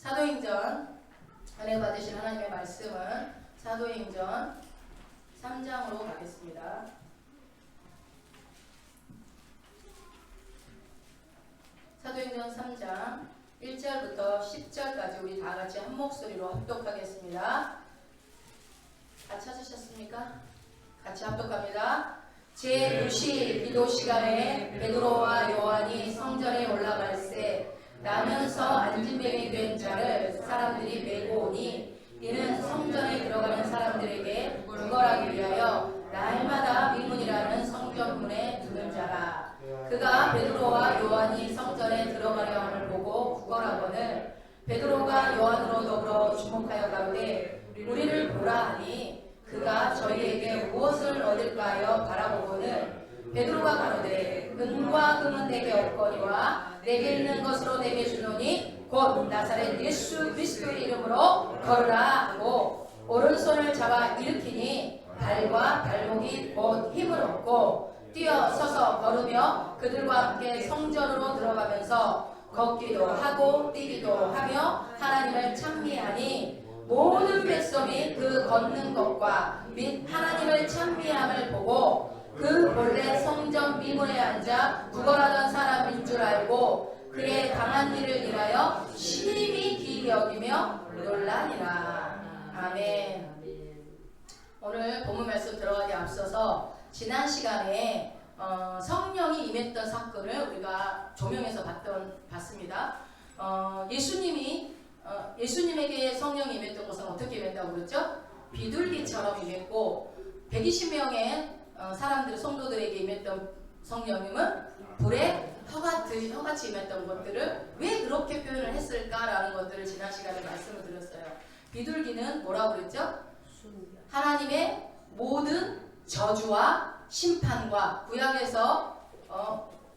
사도행전 은혜 받으신 하나님의 말씀은 사도행전 3장으로 가겠습니다. 사도행전 3장 1절부터 10절까지 우리 다 같이 한 목소리로 합독하겠습니다. 다 찾으셨습니까? 같이 합독합니다. 제9시 기도 시간에 베드로와 요한이 성전에 올라갈새 나면서 안진병이 된 자를 사람들이 메고 오니 이는 성전에 들어가는 사람들에게 구걸하기 위하여 날마다 미문이라는 성전문에 두는 자라. 그가 베드로와 요한이 성전에 들어가려 함을 보고 구걸하거늘 베드로가 요한으로 더불어 주목하여 가로되 우리를 보라 하니 그가 저희에게 무엇을 얻을까 하여 바라보거늘 베드로가 가로되 은과 금은 내게 없거니와 내게 있는 것으로 내게 주노니 곧 나사렛 예수 그리스도의 이름으로 걸으라 하고 오른손을 잡아 일으키니 발과 발목이 곧 힘을 얻고 뛰어 서서 걸으며 그들과 함께 성전으로 들어가면서 걷기도 하고 뛰기도 하며 하나님을 찬미하니 모든 백성이 그 걷는 것과 및 하나님을 찬미함을 보고 그 본래 성전 미문에 앉아 구걸하던 사람인 줄 알고 그의 강한 일을 인하여 심히 기이 여기며 놀라니라. 아멘. 오늘 본문 말씀 들어가기 앞서서 지난 시간에 성령이 임했던 사건을 우리가 조명해서 봤습니다. 예수님에게 성령이 임했던 것은 어떻게 임했다고 그랬죠? 비둘기처럼 임했고 120명의 사람들, 성도들에게 임했던 성령님은 불에 혀같이 임했던 것들을 왜 그렇게 표현을 했을까라는 것들을 지난 시간에 말씀을 드렸어요. 비둘기는 뭐라고 그랬죠? 하나님의 모든 저주와 심판과 구약에서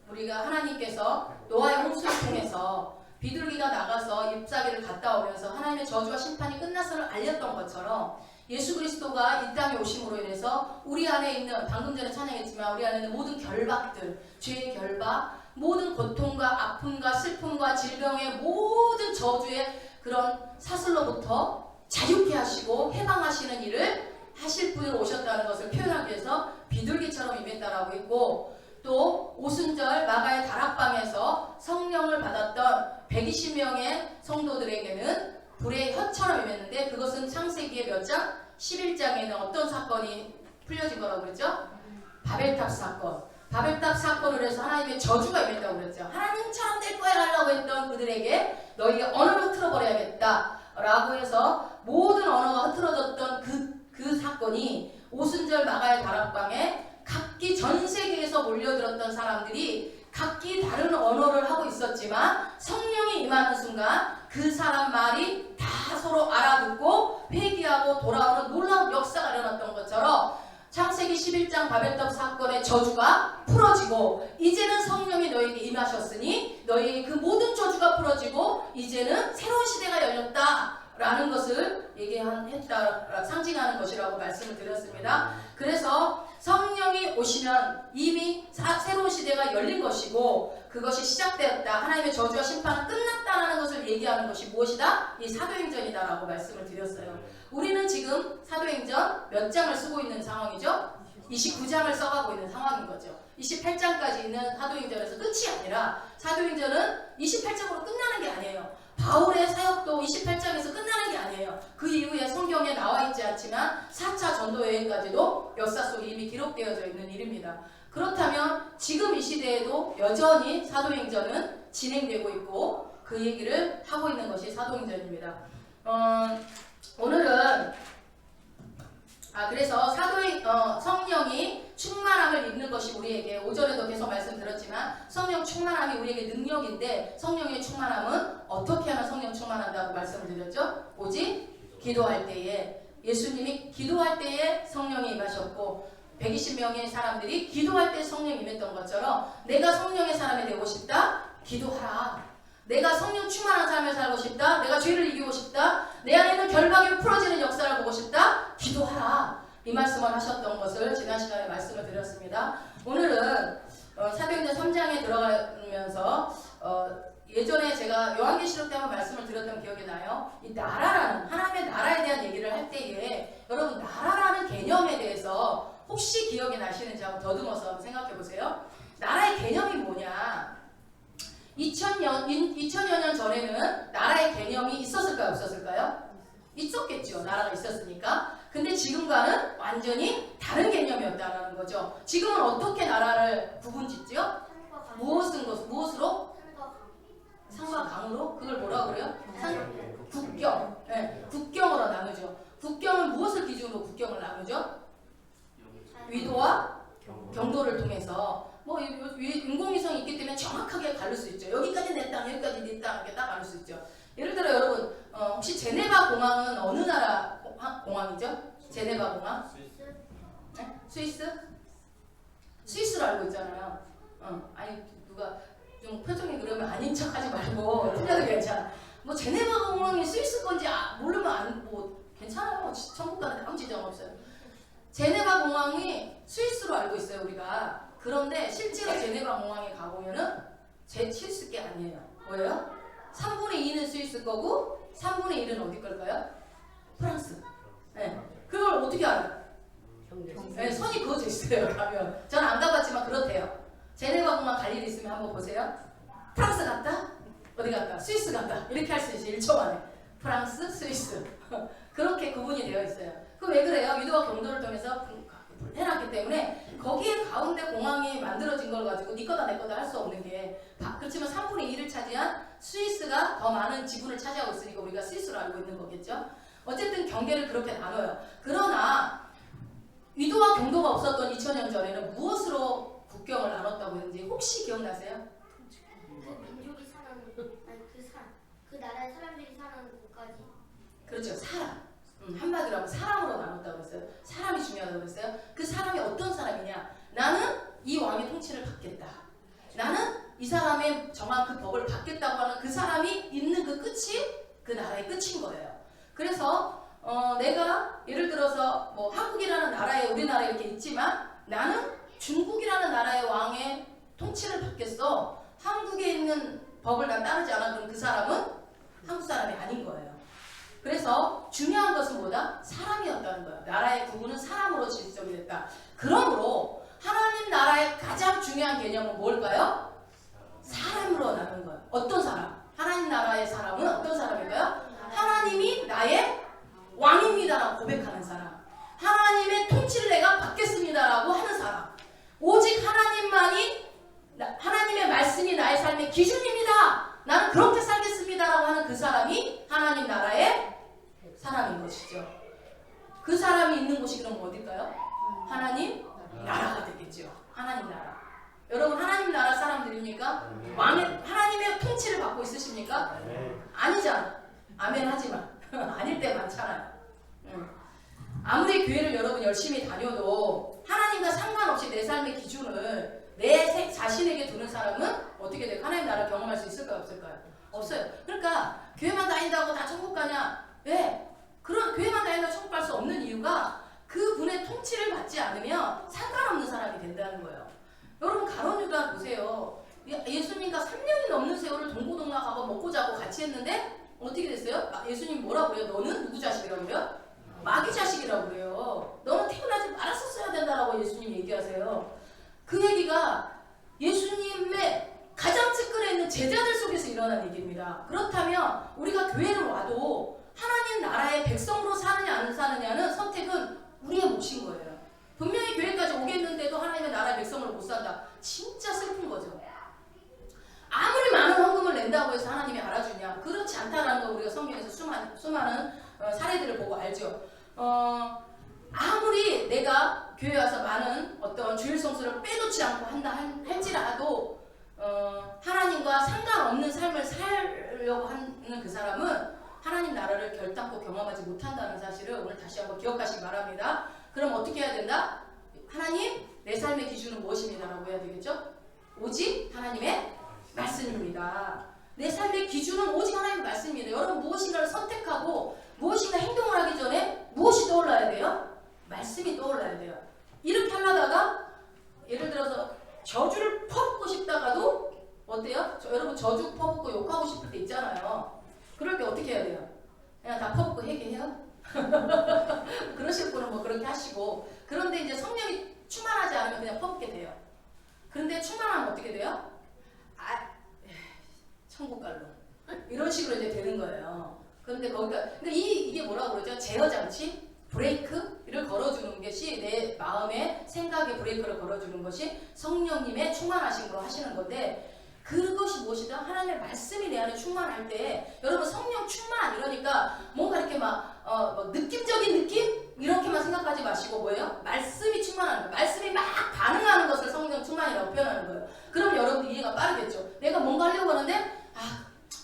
우리가 하나님께서 노아의 홍수를 통해서 비둘기가 나가서 잎사귀를 갔다 오면서 하나님의 저주와 심판이 끝났음을 알렸던 것처럼 예수 그리스도가 이 땅에 오심으로 인해서 우리 안에 있는, 방금 전에 찬양했지만 우리 안에 있는 모든 결박들, 죄의 결박, 모든 고통과 아픔과 슬픔과 질병의 모든 저주의 그런 사슬로부터 자유케 하시고 해방하시는 일을 하실 분으로 오셨다는 것을 표현하기 위해서 비둘기처럼 임했다라고 했고, 또 오순절 마가의 다락방에서 성령을 받았던 120명의 성도들에게는 불의 혀처럼 임했는데 그것은 창세기의 몇 장? 11장에는 어떤 사건이 풀려진 거라고 그랬죠? 바벨탑 사건. 바벨탑 사건을 해서 하나님의 저주가 임했다고 그랬죠. 하나님처럼 될 거야 하려고 했던 그들에게 너희의 언어를 흐트러버려야겠다 라고 해서 모든 언어가 흐트러졌던 그 사건이 오순절 마가의 다락방에 각기 전 세계에서 몰려들었던 사람들이 각기 다른 언어를 하고 있었지만 성령이 임하는 순간 그 사람 말이 다 서로 알아듣고 회개하고 돌아오는 놀라운 역사가 일어났던 것처럼 창세기 11장 바벨탑 사건의 저주가 풀어지고 이제는 성령이 너에게 임하셨으니 너에게 그 모든 저주가 풀어지고 이제는 새로운 시대가 열렸다 라는 것을 얘기했다, 상징하는 것이라고 말씀을 드렸습니다. 그래서 성령이 오시면 이미 새로운 시대가 열린 것이고 그것이 시작되었다. 하나님의 저주와 심판은 끝났다는 것을 얘기하는 것이 무엇이다? 이 사도행전이다 라고 말씀을 드렸어요. 우리는 지금 사도행전 몇 장을 쓰고 있는 상황이죠? 29장을 써가고 있는 상황인 거죠. 28장까지 있는 사도행전에서 끝이 아니라 사도행전은 28장으로 끝나는 게 아니에요. 바울의 사역도 28장에서 끝나는 게 아니에요. 그 이후에 성경에 나와 있지 않지만 4차 전도 여행까지도 역사 속에 이미 기록되어져 있는 일입니다. 그렇다면 지금 이 시대에도 여전히 사도행전은 진행되고 있고 그 얘기를 하고 있는 것이 사도행전입니다. 오늘은 그래서 성령이 충만함을 입는 것이 우리에게 오전에도 계속 말씀드렸지만 성령 충만함이 우리에게 능력인데 성령의 충만함은 어떻게 하면 성령 충만한다고 말씀을 드렸죠? 오직 기도할 때에 예수님이 기도할 때에 성령이 임하셨고 120명의 사람들이 기도할 때 성령이 임했던 것처럼 내가 성령의 사람이 되고 싶다? 기도하라. 내가 성령 충만한 삶을 살고 싶다. 내가 죄를 이기고 싶다. 내 안에 있는 결박이 풀어지는 역사를 보고 싶다. 기도하라. 이 말씀을 하셨던 것을 지난 시간에 말씀을 드렸습니다. 오늘은 사도행전 3장에 들어가면서 예전에 제가 요한계시록 때 한번 말씀을 드렸던 기억이 나요. 이 나라라는 하나님의 나라에 대한 얘기를 할 때에 여러분 나라라는 개념에 대해서 혹시 기억이 나시는지 한번 더듬어서 한번 생각해 보세요. 나라의 개념이 뭐냐? 2000여 년 전에는 나라의 개념이 있었을까요? 없었을까요? 있었겠죠. 나라가 있었으니까. 근데 지금과는 완전히 다른 개념이었다라는 거죠. 지금은 어떻게 나라를 구분짓죠? 무엇으로? 산과 강으로? 그걸 뭐라고 그래요? 국경. 네, 국경으로 나누죠. 국경은 무엇을 기준으로 국경을 나누죠? 위도와 경도를 통해서 뭐 인공위성이 있기 때문에 정확하게 가를 수 있죠. 여기까지 내 땅, 여기까지 네 땅 이렇게 딱 가를 수 있죠. 예를 들어 여러분 혹시 제네바 공항은 어느 나라 공항이죠? 제네바 공항? 네? 스위스? 스위스로 알고 있잖아요. 아니 누가 좀 표정이 그러면 아닌 척하지 말고 틀려도 괜찮아. 뭐 제네바 공항이 스위스 건지 모르면 뭐 괜찮아요. 천국 가는데 아무 지장 없어요. 제네바 공항이 스위스로 알고 있어요 우리가. 그런데 실제로 제네바 공항에 가보면은 제 스위스 게 아니에요. 뭐예요? 3분의 2는 스위스 거고 3분의 1은 어디 걸까요? 프랑스. 네. 그걸 어떻게 알아요? 네, 선이 그어져 있어요. 가면 저는 안 가봤지만 그렇대요. 제네바 공항 갈 일 있으면 한번 보세요. 프랑스 갔다? 어디 갔다? 스위스 갔다? 이렇게 할 수 있어요. 1초 만에. 프랑스, 스위스. 그렇게 구분이 되어 있어요. 그 왜 그래요? 위도와 경도를 통해서 해놨기 때문에 거기에 가운데 공항이 만들어진 걸 가지고 네 거다 내 거다 할 수 없는 게 그렇지만 3분의 2를 차지한 스위스가 더 많은 지분을 차지하고 있으니까 우리가 스위스로 알고 있는 거겠죠. 어쨌든 경계를 그렇게 나눠요. 그러나 위도와 경도가 없었던 2000년 전에는 무엇으로 국경을 나눴다고 했는지 혹시 기억나세요? 그 민족이 사는 그 나라의 사람들이 사는 곳까지. 그렇죠. 사람. 한마디로 하면 사람으로 나눴다고 했어요. 사람이 중요하다고 했어요. 그 사람이 어떤 사람이냐? 나는 이 왕의 통치를 받겠다. 나는 이 사람의 정한 그 법을 받겠다고 하는 그 사람이 있는 그 끝이 그 나라의 끝인 거예요. 그래서 내가 예를 들어서 뭐 한국이라는 나라에 우리나라에 이렇게 있지만 나는 중국이라는 나라의 왕의 통치를 받겠어. 한국에 있는 법을 난 따르지 않아. 그럼 그 사람은 한국 사람이 아닌 거예요. 그래서 중요한 것은 뭐다? 사람이었다는 거예요. 나라의 구분은 사람으로 지정이 됐다. 그러므로 하나님 나라의 가장 중요한 개념은 뭘까요? 사람으로 나눈 거예요. 어떤 사람? 하나님 나라의 사람은 어떤 사람일까요? 하나님이 나의 왕입니다라고 고백하는 사람. 하나님의 통치를 내가 받겠습니다라고 하는 사람. 오직 하나님의 말씀이 나의 삶의 기준입니다. 나는 그렇게 살겠습니다라고 하는 그 사람이 하나님 나라의 사람인 것이죠. 그 사람이 있는 곳이 그럼 어딜까요? 하나님 나라가 되겠죠. 하나님 나라. 여러분 하나님 나라 사람들입니까? 하나님의 통치를 받고 있으십니까? 아니잖아. 아멘 하지마. 아닐 때 많잖아요. 아무리 교회를 여러분 열심히 다녀도 하나님과 상관없이 내 삶의 기준을 내 자신에게 두는 사람은 어떻게 돼요? 하나님 나라를 경험할 수 있을까요? 없을까요? 없어요. 그러니까 교회만 다닌다고 다 천국 가냐? 왜? 그런 교회만 다닌다고 천국 갈 수 없는 이유가 그분의 통치를 받지 않으면 상관없는 사람이 된다는 거예요. 여러분 가룟 유다 보세요. 예수님과 3년이 넘는 세월을 동고동락하고 먹고 자고 같이 했는데 어떻게 됐어요? 예수님 뭐라고 그래요? 너는 누구 자식이라고 그래요? 마귀 자식이라고 그래요. 너는 태어나지 말았었어야 된다라고 예수님 얘기하세요. 그 얘기가 예수님의 가장 측근에 있는 제자들 속에서 일어난 얘기입니다. 그렇다면 우리가 교회를 와도 하나님 나라의 백성으로 사느냐 안 사느냐는 선택은 우리의 몫인 거예요. 분명히 교회까지 오겠는데도 하나님의 나라의 백성으로 못 산다. 진짜 슬픈 거죠. 아무리 많은 헌금을 낸다고 해서 하나님이 알아주냐? 그렇지 않다라는 거 우리가 성경에서 수많은 사례들을 보고 알죠. 아무리 내가 교회 와서 많은 어떤 주일 성수를 빼놓지 않고 한다 할지라도 하나님과 상관없는 삶을 살려고 하는 그 사람은 하나님 나라를 결단코 경험하지 못한다는 사실을 오늘 다시 한번 기억하시기 바랍니다. 그럼 어떻게 해야 된다? 하나님, 내 삶의 기준은 무엇입니다 라고 해야 되겠죠? 오직 하나님의 말씀입니다. 내 삶의 기준은 오직 하나님의 말씀입니다. 여러분 무엇인가를 선택하고 무엇인가 행동을 하기 전에 무엇이 떠올라야 돼요? 말씀이 떠올라야 돼요. 이렇게 하려다가 예를 들어서 저주를 퍼붓고 싶다가도 어때요? 여러분 저주 퍼붓고 욕하고 싶을 때 있잖아요. 그럴 때 어떻게 해야 돼요? 그냥 다 퍼붓고 회개해요? 그러실 분은 뭐 그렇게 하시고, 그런데 이제 성령이 충만하지 않으면 그냥 퍼붓게 돼요. 그런데 충만하면 어떻게 돼요? 천국 갈로 이런 식으로 이제 되는 거예요. 그런데 거기가 근데 이게 뭐라고 그러죠? 제어 장치, 브레이크를 걸어주는 것이 내 마음의 생각의 브레이크를 걸어주는 것이 성령님의 충만하심으로 하시는 건데, 그것이 무엇이든 하나님의 말씀이 내 안에 충만할 때, 여러분 성령 충만 이러니까 뭔가 이렇게 뭐 느낌적인 느낌 이렇게만 생각하지 마시고 뭐예요? 말씀이 충만하는 거예요. 말씀이 막 반응하는 것을 성령 충만이라고 표현하는 거예요. 그럼 여러분들 이해가 빠르겠죠. 내가 뭔가 하려고 하는데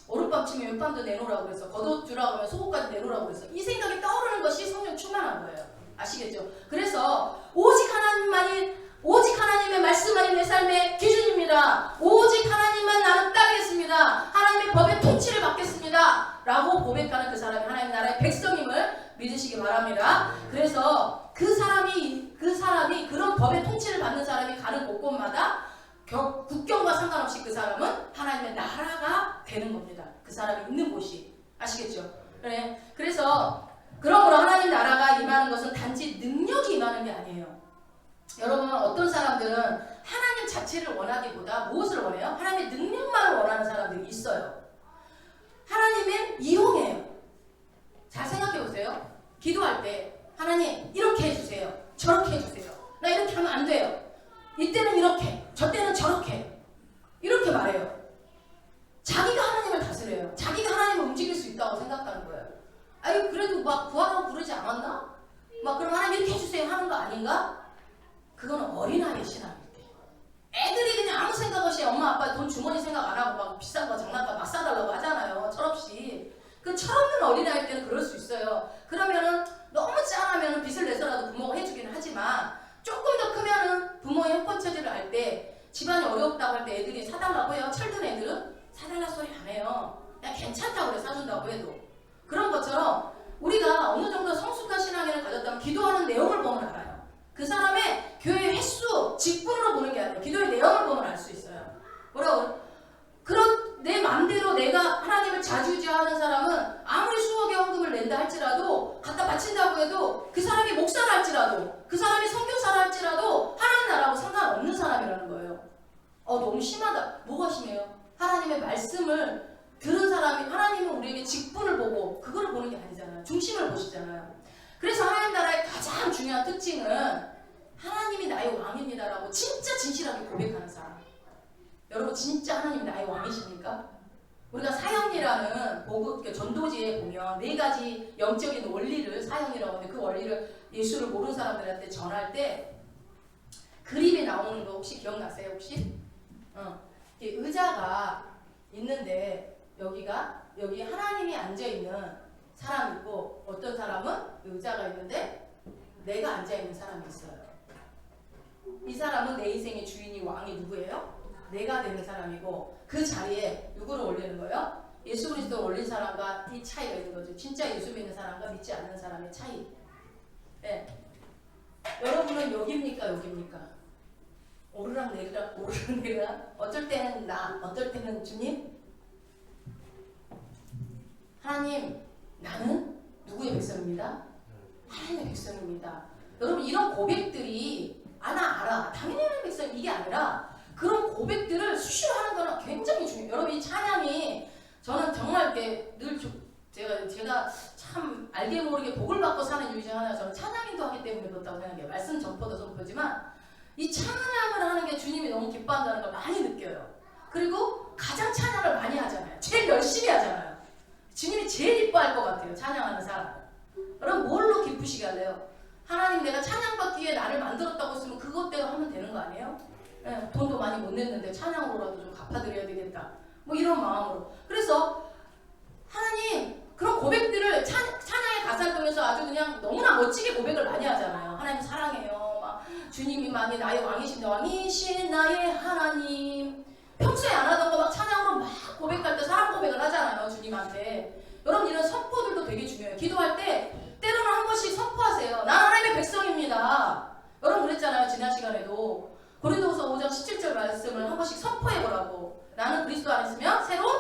오른밤 치면 왼밤도 내놓으라고 그랬어. 걷어주라고 하면 속옷까지 내놓으라고 그랬어. 이 생각이 떠오르는 것이 성령 충만한 거예요. 아시겠죠? 그래서 오직 하나님의 말씀만이 내 삶의 기준입니다. 오직 하나님만 나는 따르겠습니다. 하나님의 법의 통치를 받겠습니다. 라고 고백하는 그 사람이 하나님 나라의 백성임을 믿으시기 바랍니다. 그래서 그 사람이 그런 법의 통치를 받는 사람이 가는 곳곳마다 국경과 상관없이 그 사람은 하나님의 나라가 되는 겁니다. 그 사람이 있는 곳이. 아시겠죠? 그래서 그러므로 하나님 나라가 임하는 것은 단지 능력이 임하는 게 아니에요. 여러분, 어떤 사람들은 하나님 자체를 원하기보다 무엇을 원해요? 하나님의 능력만을 원하는 사람들이 있어요. 하나님은 이용해요. 잘 생각해 보세요. 기도할 때 하나님 이렇게 해주세요. 저렇게 해주세요. 나 이렇게 하면 안 돼요. 이때는 이렇게, 저 때는 저렇게, 이렇게 말해요. 자기가 하나님을 다스려요. 자기가 하나님을 움직일 수 있다고 생각하는 거예요. 아니 그래도 막 구하라고 부르지 않았나? 막 그럼 하나님 이렇게 해주세요 하는 거 아닌가? 그거는 어린아이 신앙일 때. 애들이 그냥 아무 생각 없이 엄마 아빠 돈 주머니 생각 안 하고 막 비싼 거 장난감 막 사달라고 하잖아요. 철없이. 그 철없는 어린아이 때는 그럴 수 있어요. 그러면은 너무 짠하면 빚을 내서라도 부모가 해주긴 하지만, 조금 더 크면은 부모의 형편처지를 알 때, 집안이 어렵다고 할 때 애들이 사달라고 해요. 철든 애들은 사달라 소리 안 해요. 그냥 괜찮다고 그래, 사준다고 해도. 그런 것처럼 우리가 어느 정도 성숙한 신앙을 가졌다면 기도하는 내용을 보면 알아요. 그 사람의 교회 횟수, 직분으로 보는 게 아니라 기도의 내용을 보면 알 수 있어요. 뭐라고? 그런 내 마음대로 내가 하나님을 좌지우지하는 사람은 아무리 수억의 헌금을 낸다 할지라도, 갖다 바친다고 해도, 그 사람이 목사를 할지라도, 그 사람이 선교사를 할지라도 하나님 나라하고 상관없는 사람이라는 거예요. 너무 심하다. 뭐가 심해요? 하나님의 말씀을 들은 사람이, 하나님은 우리에게 직분을 보고 그거를 보는 게 아니잖아요. 중심을 보시잖아요. 그래서 하나님 나라의 가장 중요한 특징은 하나님이 나의 왕입니다라고 진짜 진실하게 고백하는 사람. 여러분 진짜 하나님이 나의 왕이십니까? 우리가 사형리라는 보고 전도지에 보면 4가지 영적인 원리를 사형이라고 하는데, 그 원리를 예수를 모르는 사람들한테 전할 때 그림이 나오는 거 혹시 기억나세요? 혹시? 의자가 있는데 여기 하나님이 앉아있는 사람이 있고, 어떤 사람은 의자가 있는데 내가 앉아있는 사람이 있어요. 이 사람은 내 인생의 주인이, 왕이 누구예요? 내가 되는 사람이고, 그 자리에 누구를 올리는 거예요? 예수 그리스도를 올린 사람과 이 차이가 있는 거죠. 진짜 예수 믿는 사람과 믿지 않는 사람의 차이. 네. 여러분은 여기입니까? 여기입니까? 오르락 내리락 오르락 내리락. 어쩔 때는 나, 어쩔 때는 주님. 하나님, 나는 누구의 백성입니다? 하나님의 백성입니다. 여러분 이런 고백들이 나 알아, 당연히 하나님의 백성, 이게 아니라 그런 고백들을 수시로 하는 거는 굉장히 중요해요. 여러분 이 찬양이, 저는 정말 이렇게 늘 제가 참 알게 모르게 복을 받고 사는 이유 중 하나가, 저는 찬양인도 하기 때문에 그렇다고 생각해요. 말씀 전포도 전포지만 이 찬양을 하는 게 주님이 너무 기뻐한다는 걸 많이 느껴요. 그리고 가장 찬양을 많이 하잖아요. 제일 열심히 하잖아요. 주님이 제일 기뻐할 것 같아요, 찬양하는 사람. 여러분 뭘로 기쁘시게 할래요? 하나님 내가 찬양받기 위해 나를 만들었다고 했으면 그것대로 하면 되는 거 아니에요? 네, 돈도 많이 못 냈는데 찬양으로라도 좀 갚아드려야 되겠다, 뭐 이런 마음으로. 그래서 하나님 그런 고백들을 찬양의 가사를 통해서 아주 그냥 너무나 멋지게 고백을 많이 하잖아요. 하나님 사랑해요, 막 주님이 많이 나의 왕이신 나의 하나님. 평소에 안 하던 거 막 찬양으로 막 고백할 때 사랑 고백을 하잖아요, 주님한테. 여러분 이런 선포들도 되게 중요해요. 기도할 때 때로는 한 번씩 선포하세요. 난 하나님의 백성입니다. 여러분 그랬잖아요, 지난 시간에도. 고린도후서 5장 17절 말씀을 한 번씩 선포해보라고. 나는 그리스도 안에 있으면 새로운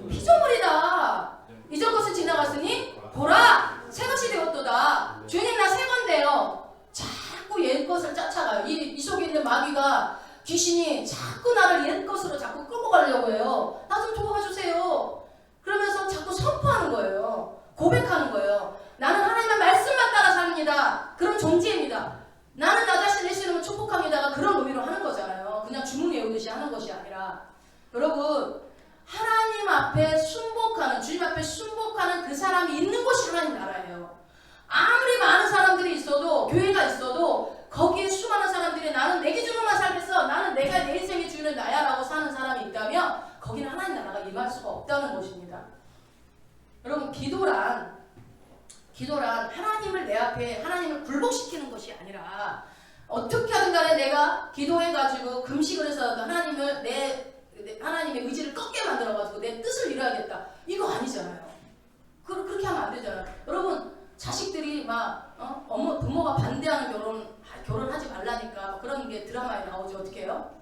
피조물이다. 이전 것을 지나갔으니 보라 새것이 되었도다. 주님 나 새 건데요. 자꾸 옛 것을 쫓아가요. 이 속에 있는 마귀가 귀신이 자꾸 나를 옛 것으로 자꾸 끌고 가려고 해요. 나 좀 도와주세요. 그러면서 자꾸 선포하는 거예요. 고백하는 거예요. 나는 하나님의 말씀만 따라 삽니다. 그런 존재입니다. 나는 나 자신 내시는 축복합니다가 그런 의미로 하는 거잖아요. 그냥 주문 외우듯이 하는 것이 아니라. 여러분 하나님 앞에 순복하는, 주님 앞에 순복하는 그 사람이 있는 곳이 하나님 나라예요. 아무리 많은 사람들이 있어도, 교회가 있어도 거기에 수많은 사람들이 나는 내 기준으로만 살겠어, 나는 내가 내 인생의 주인은 나야 라고 사는 사람이 있다면 거기는 하나님 나라가 임할 수가 없다는 것입니다. 여러분 기도란 하나님을 내 앞에, 하나님을 굴복시키는 것이 아니라 어떻게 하든 간에 내가 기도해가지고 금식을 해서라도 하나님의 의지를 꺾게 만들어가지고 내 뜻을 이루어야겠다, 이거 아니잖아요. 그렇게 하면 안 되잖아요. 여러분 자식들이 막 부모가 반대하는 결혼하지 말라니까 그런 게 드라마에 나오죠. 어떻게 해요?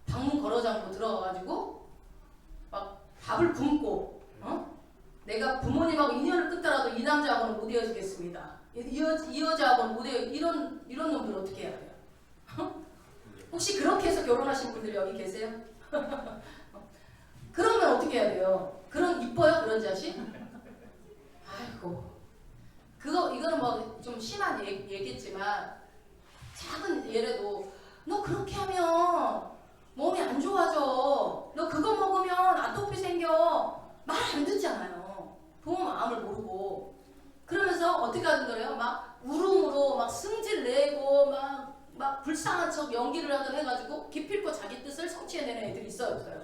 방문 걸어 잠그고 들어가가지고 막 밥을 굶고 내가 부모님하고 인연을 끊더라도 이 남자하고는 못 이어지겠습니다. 이 여자하고는 못 이런 놈들 어떻게 해야 돼요? 혹시 그렇게 해서 결혼하신 분들이 여기 계세요? 그러면 어떻게 해야 돼요? 이뻐요 그런 자식? 아이고 이거는 뭐 좀 심한 얘기겠지만 작은 예래도 너 그렇게 하면 몸이 안 좋아져. 너 그거 먹으면 아토피 생겨. 말 안 듣잖아요. 부모 마음을 모르고. 그러면서 어떻게 하든 그래요? 막 울음으로 막 승질 내고 막 불쌍한 척 연기를 하든 해가지고 기필코 자기 뜻을 성취해내는 애들이 있어요, 없어요?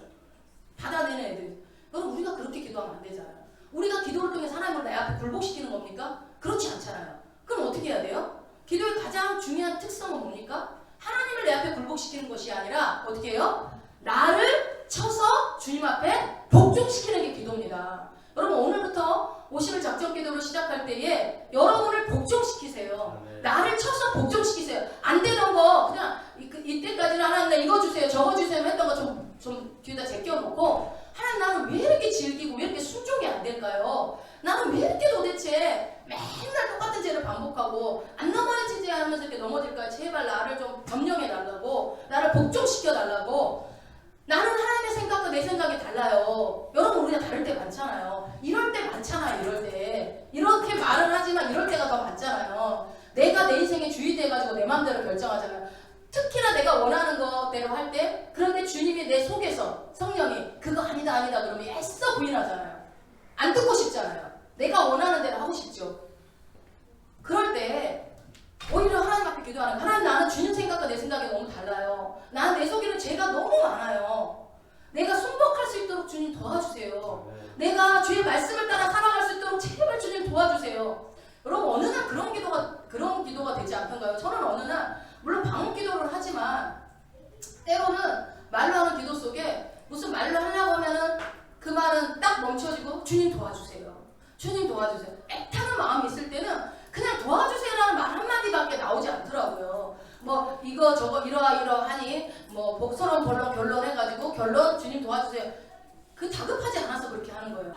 받아내는 애들이. 여러분 우리가 그렇게 기도하면 안 되잖아요. 우리가 기도를 통해 하나님을 내 앞에 굴복시키는 겁니까? 그렇지 않잖아요. 그럼 어떻게 해야 돼요? 기도의 가장 중요한 특성은 뭡니까? 하나님을 내 앞에 굴복시키는 것이 아니라 어떻게 해요? 나를 쳐서 주님 앞에 복종시키는 게 기도입니다. 여러분 오늘부터 50일 작정 기도로 시작할 때에 여러분을 복종시키세요. 나를 쳐서 복종시키세요. 안 되던 거 그냥 이때까지는 하나님 나 이거 주세요 저거 주세요 했던 거 좀 뒤에다 제껴놓고, 하나님 나는 왜 이렇게 질기고 왜 이렇게 순종이 안 될까요? 나는 왜 이렇게 도대체 맨날 똑같은 죄를 반복하고 안 넘어지지 않으면서 이렇게 넘어질까요? 제발 나를 좀 점령해 달라고, 나를 복종시켜 달라고. 나는 하나님의 생각과 내 생각이 달라요. 여러분 우리가 다를 때 많잖아요. 이럴 때 많잖아요. 이럴 때 이렇게 말은 하지만 이럴 때가 더 많잖아요. 내가 내 인생의 주인 돼가지고 내 마음대로 결정하잖아요. 특히나 내가 원하는 것대로 할 때, 그런데 주님이 내 속에서 성령이 그거 아니다 그러면 애써 부인하잖아요. 안 듣고 싶잖아요. 내가 원하는 대로 하고 싶죠. 그럴 때 오히려 하나님 앞에 기도하는 거예요. 하나님 나는 주님 생각과 내 생각이 너무 달라요. 나는 내 속에는 죄가 너무 많아요. 내가 순복할 수 있도록 주님 도와주세요. 내가 주의 말씀을 따라 살아갈 수 있도록 제발 주님 도와주세요. 여러분 어느 날 그런 기도가 되지 않던가요? 저는 어느 날 물론 방언 기도를 하지만 때로는 말로 하는 기도 속에 무슨 말로 하려고 하면은 그 말은 딱 멈춰지고 주님 도와주세요. 주님 도와주세요. 애타는 마음이 있을 때는 그냥 도와주세요라는 말 한마디밖에 나오지 않더라고요. 뭐 이거 저거 이러하니 뭐 복서론 결론 해가지고 결론 주님 도와주세요. 그 다급하지 않아서 그렇게 하는 거예요.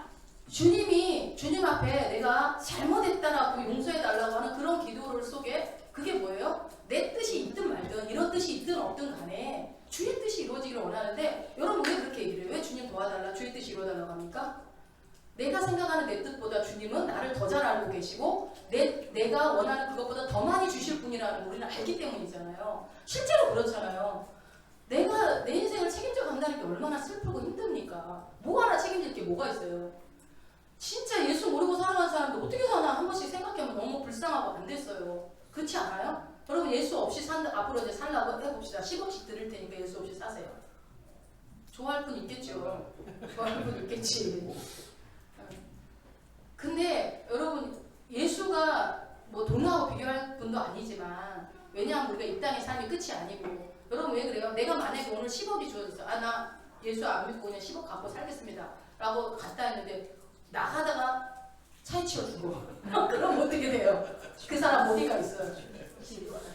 주님이 주님 앞에 내가 잘못했다라고 용서해달라고 하는 그런 기도를 속에 그게 뭐예요? 내 뜻이 있든 말든 이런 뜻이 있든 없든 간에 주의 뜻이 이루어지기를 원하는데, 여러분 왜 그렇게 얘기를 해요? 왜 주님 도와달라 주의 뜻이 이루어달라고 합니까? 내가 생각하는 내 뜻보다 주님은 나를 더 잘 알고 계시고 내가 원하는 그것보다 더 많이 주실 분이라는 걸 우리는 알기 때문이잖아요. 실제로 그렇잖아요. 내가 내 인생을 책임져 간다는 게 얼마나 슬프고 힘듭니까? 뭐 하나 책임질 게 뭐가 있어요? 진짜 예수 모르고 살아가는 사람들 어떻게 사나 한 번씩 생각해보면 너무 불쌍하고 안 됐어요. 그렇지 않아요? 여러분 예수 없이 앞으로 이제 살라고 해봅시다. 10억씩 드릴 테니까 예수 없이 사세요. 좋아할 분 있겠죠. 좋아할 분 있겠지. 근데 여러분 예수가 뭐 돈하고 비교할 분도 아니지만, 왜냐하면 우리가 이 땅의 삶이 끝이 아니고. 여러분 왜 그래요? 내가 만약에 오늘 10억이 주어졌어. 나 예수 안 믿고 그냥 10억 갖고 살겠습니다 라고 갔다 했는데 나가다가 차에 치워주고 그럼 어떻게 돼요? 그 사람 어디가 있어요?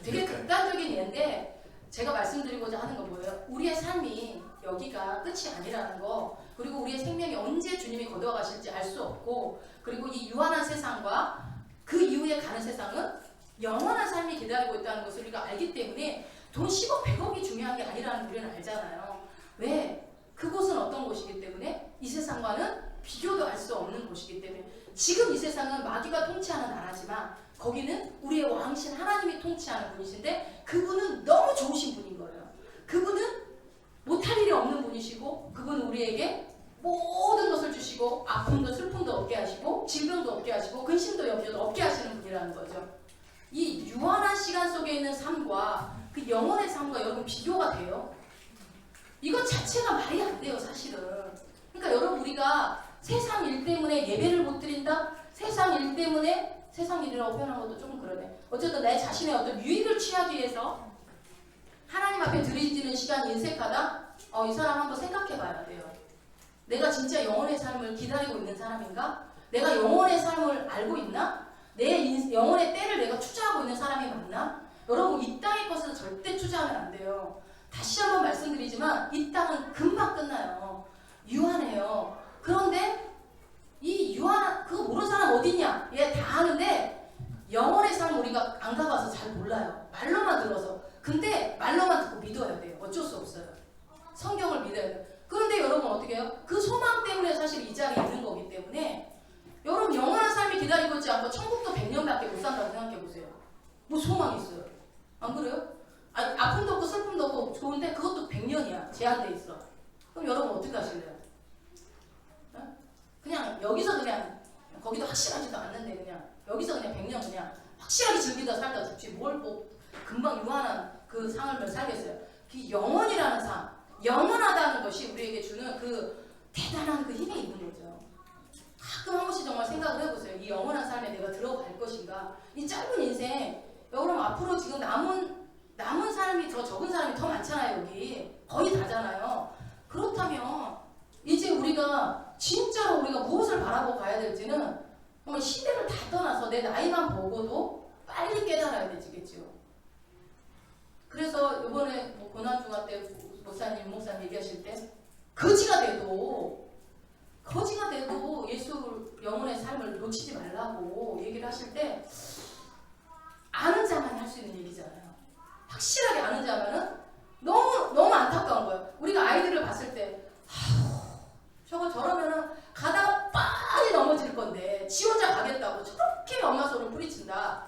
되게 극단적인 예인데 제가 말씀드리고자 하는 건 뭐예요? 우리의 삶이 여기가 끝이 아니라는 거, 그리고 우리의 생명이 언제 주님이 거두어 가실지 알 수 없고, 그리고 이 유한한 세상과 그 이후에 가는 세상은 영원한 삶이 기다리고 있다는 것을 우리가 알기 때문에 돈 10억, 100억이 중요한 게 아니라는 걸 우리는 알잖아요. 왜? 그곳은 어떤 곳이기 때문에 이 세상과는 비교도 할 수 없는 곳이기 때문에 지금 이 세상은 마귀가 통치하는 나라지만 거기는 우리의 왕신 하나님이 통치하는 분이신데 그분은 너무 좋으신 분인 거예요. 그분은 못할 일이 없는 분이시고 그분은 우리에게 모든 것을 주시고 아픔도 슬픔도 없게 하시고 질병도 없게 하시고 근심도 염려도 없게 하시는 분이라는 거죠. 이 유한한 시간 속에 있는 삶과 그 영혼의 삶과 여러분 비교가 돼요? 이것 자체가 말이 안 돼요, 사실은. 그러니까 여러분 우리가 세상 일 때문에 예배를 못 드린다? 세상 일 때문에 세상 일이라고 표현한 것도 조금 그러네. 어쨌든 내 자신의 어떤 유익을 취하기 위해서 하나님 앞에 드리지는 시간이 인색하다? 이 사람 한번 생각해 봐야 돼요. 내가 진짜 영혼의 삶을 기다리고 있는 사람인가? 내가 영혼의 삶을 알고 있나? 내 영혼의 때를 내가 투자하고 있는 사람이 맞나? 여러분 이 땅의 것은 절대 투자하면 안 돼요. 다시 한번 말씀드리지만 이 땅은 금방 끝나요. 유한해요. 그런데 이 유한한 그거 모르는 사람 어디 있냐? 얘 다 아는데 영혼의 삶 우리가 안 가봐서 잘 몰라요. 말로만 들어서. 근데 말로만 듣고 믿어야 돼요. 어쩔 수 없어요. 성경을 믿어야 돼요. 그런데 여러분 어떻게 해요? 그 소망 때문에 사실 이 자리에 있는 거기 때문에 여러분 영원한 삶이 기다리고 있지 않고 천국도 100년밖에 못 산다고 생각해 보세요. 뭐 소망이 있어요? 안 그래요? 아니, 아픔도 없고 슬픔도 없고 좋은데 그것도 100년이야. 제한돼 있어. 그럼 여러분 어떻게 하실래요? 그냥 여기서 그냥 거기도 확실하지도 않는데 그냥 여기서 그냥 100년 그냥 확실하게 즐기다 살다 죽지 뭘 뭐 금방 유한한 그 삶을 살겠어요. 그 영원이라는 삶, 영원하다는 것이 우리에게 주는 그 대단한 그 힘이 있는 거죠. 가끔 한 번씩 정말 생각을 해보세요. 이 영원한 삶에 내가 들어갈 것인가? 이 짧은 인생, 여러분 앞으로 지금 남은 사람이 더 적은 사람이 더 많잖아요. 여기 거의 다잖아요. 그렇다면 이제 우리가 진짜로 우리가 무엇을 바라보고 가야 될지는 정말 시대를 다 떠나서 내 나이만 보고도 빨리 깨달아야 되겠죠. 그래서 이번에 뭐 고난주가 때 목사님 얘기하실 때 거지가 돼도 예수 영혼의 삶을 놓치지 말라고 얘기를 하실 때 아는 자만이 할 수 있는 얘기잖아요. 확실하게 아는 자만은 너무 안타까운 거예요. 우리가 아이들을 봤을 때 저러면은 가다가 빨리 넘어질 건데 지 혼자 가겠다고 저렇게 엄마 소리를 뿌리친다.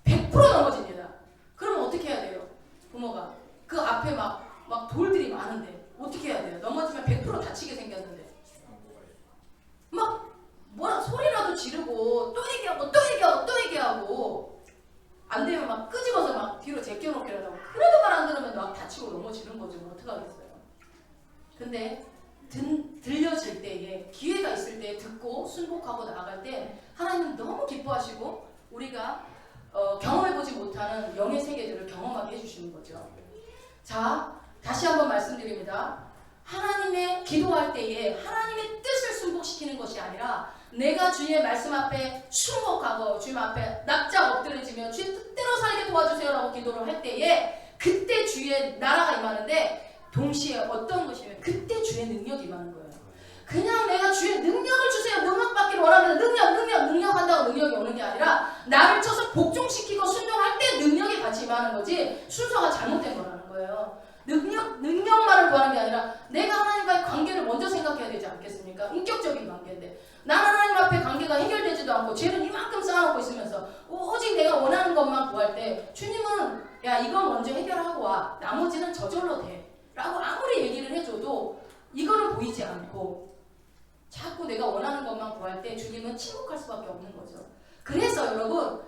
100% 넘어집니다. 그러면 어떻게 해야 돼요? 부모가 그 앞에 막 돌들이 많은데 어떻게 해야 돼요? 넘어지면 100% 다치게 생겼는데 막 뭐라 소리라도 지르고 또 얘기하고 안 되면 막 끄집어서 막 뒤로 제껴놓기라도 하고 그래도 말 안 들으면 막 다치고 넘어지는 거죠. 뭐 어떡하겠어요. 근데 들려질 때에 기회가 있을 때 듣고 순복하고 나아갈 때 하나님은 너무 기뻐하시고 우리가 경험해보지 못하는 영의 세계들을 경험하게 해주시는 거죠. 자, 다시 한번 말씀드립니다. 하나님의 기도할 때에 하나님의 뜻을 순복시키는 것이 아니라 내가 주님의 말씀 앞에 순복하고 주님 앞에 납작 엎드려지며 주의 뜻대로 살게 도와주세요 라고 기도를 할 때에 그때 주의 나라가 임하는데 동시에 어떤 것이냐면 그때 주의 능력이 임하는 거예요. 그냥 내가 주의 능력을 주세요. 능력 받기를 원하면 능력 한다고 능력이 오는 게 아니라 나를 쳐서 복종시키고 순종할 때 능력이 같이 임하는 거지 순서가 잘못된 거라는 거예요. 능력만을 구하는 게 아니라 내가 하나님과의 관계를 먼저 생각해야 되지 않겠습니까? 인격적인 관계인데 나는 하나님 앞에 관계가 해결되지도 않고 죄는 이만큼 쌓아놓고 있으면서 오직 내가 원하는 것만 구할 때 주님은 야 이거 먼저 해결하고 와 나머지는 저절로 돼 라고 아무리 얘기를 해줘도 이거는 보이지 않고 자꾸 내가 원하는 것만 구할 때 주님은 침묵할 수밖에 없는 거죠. 그래서 여러분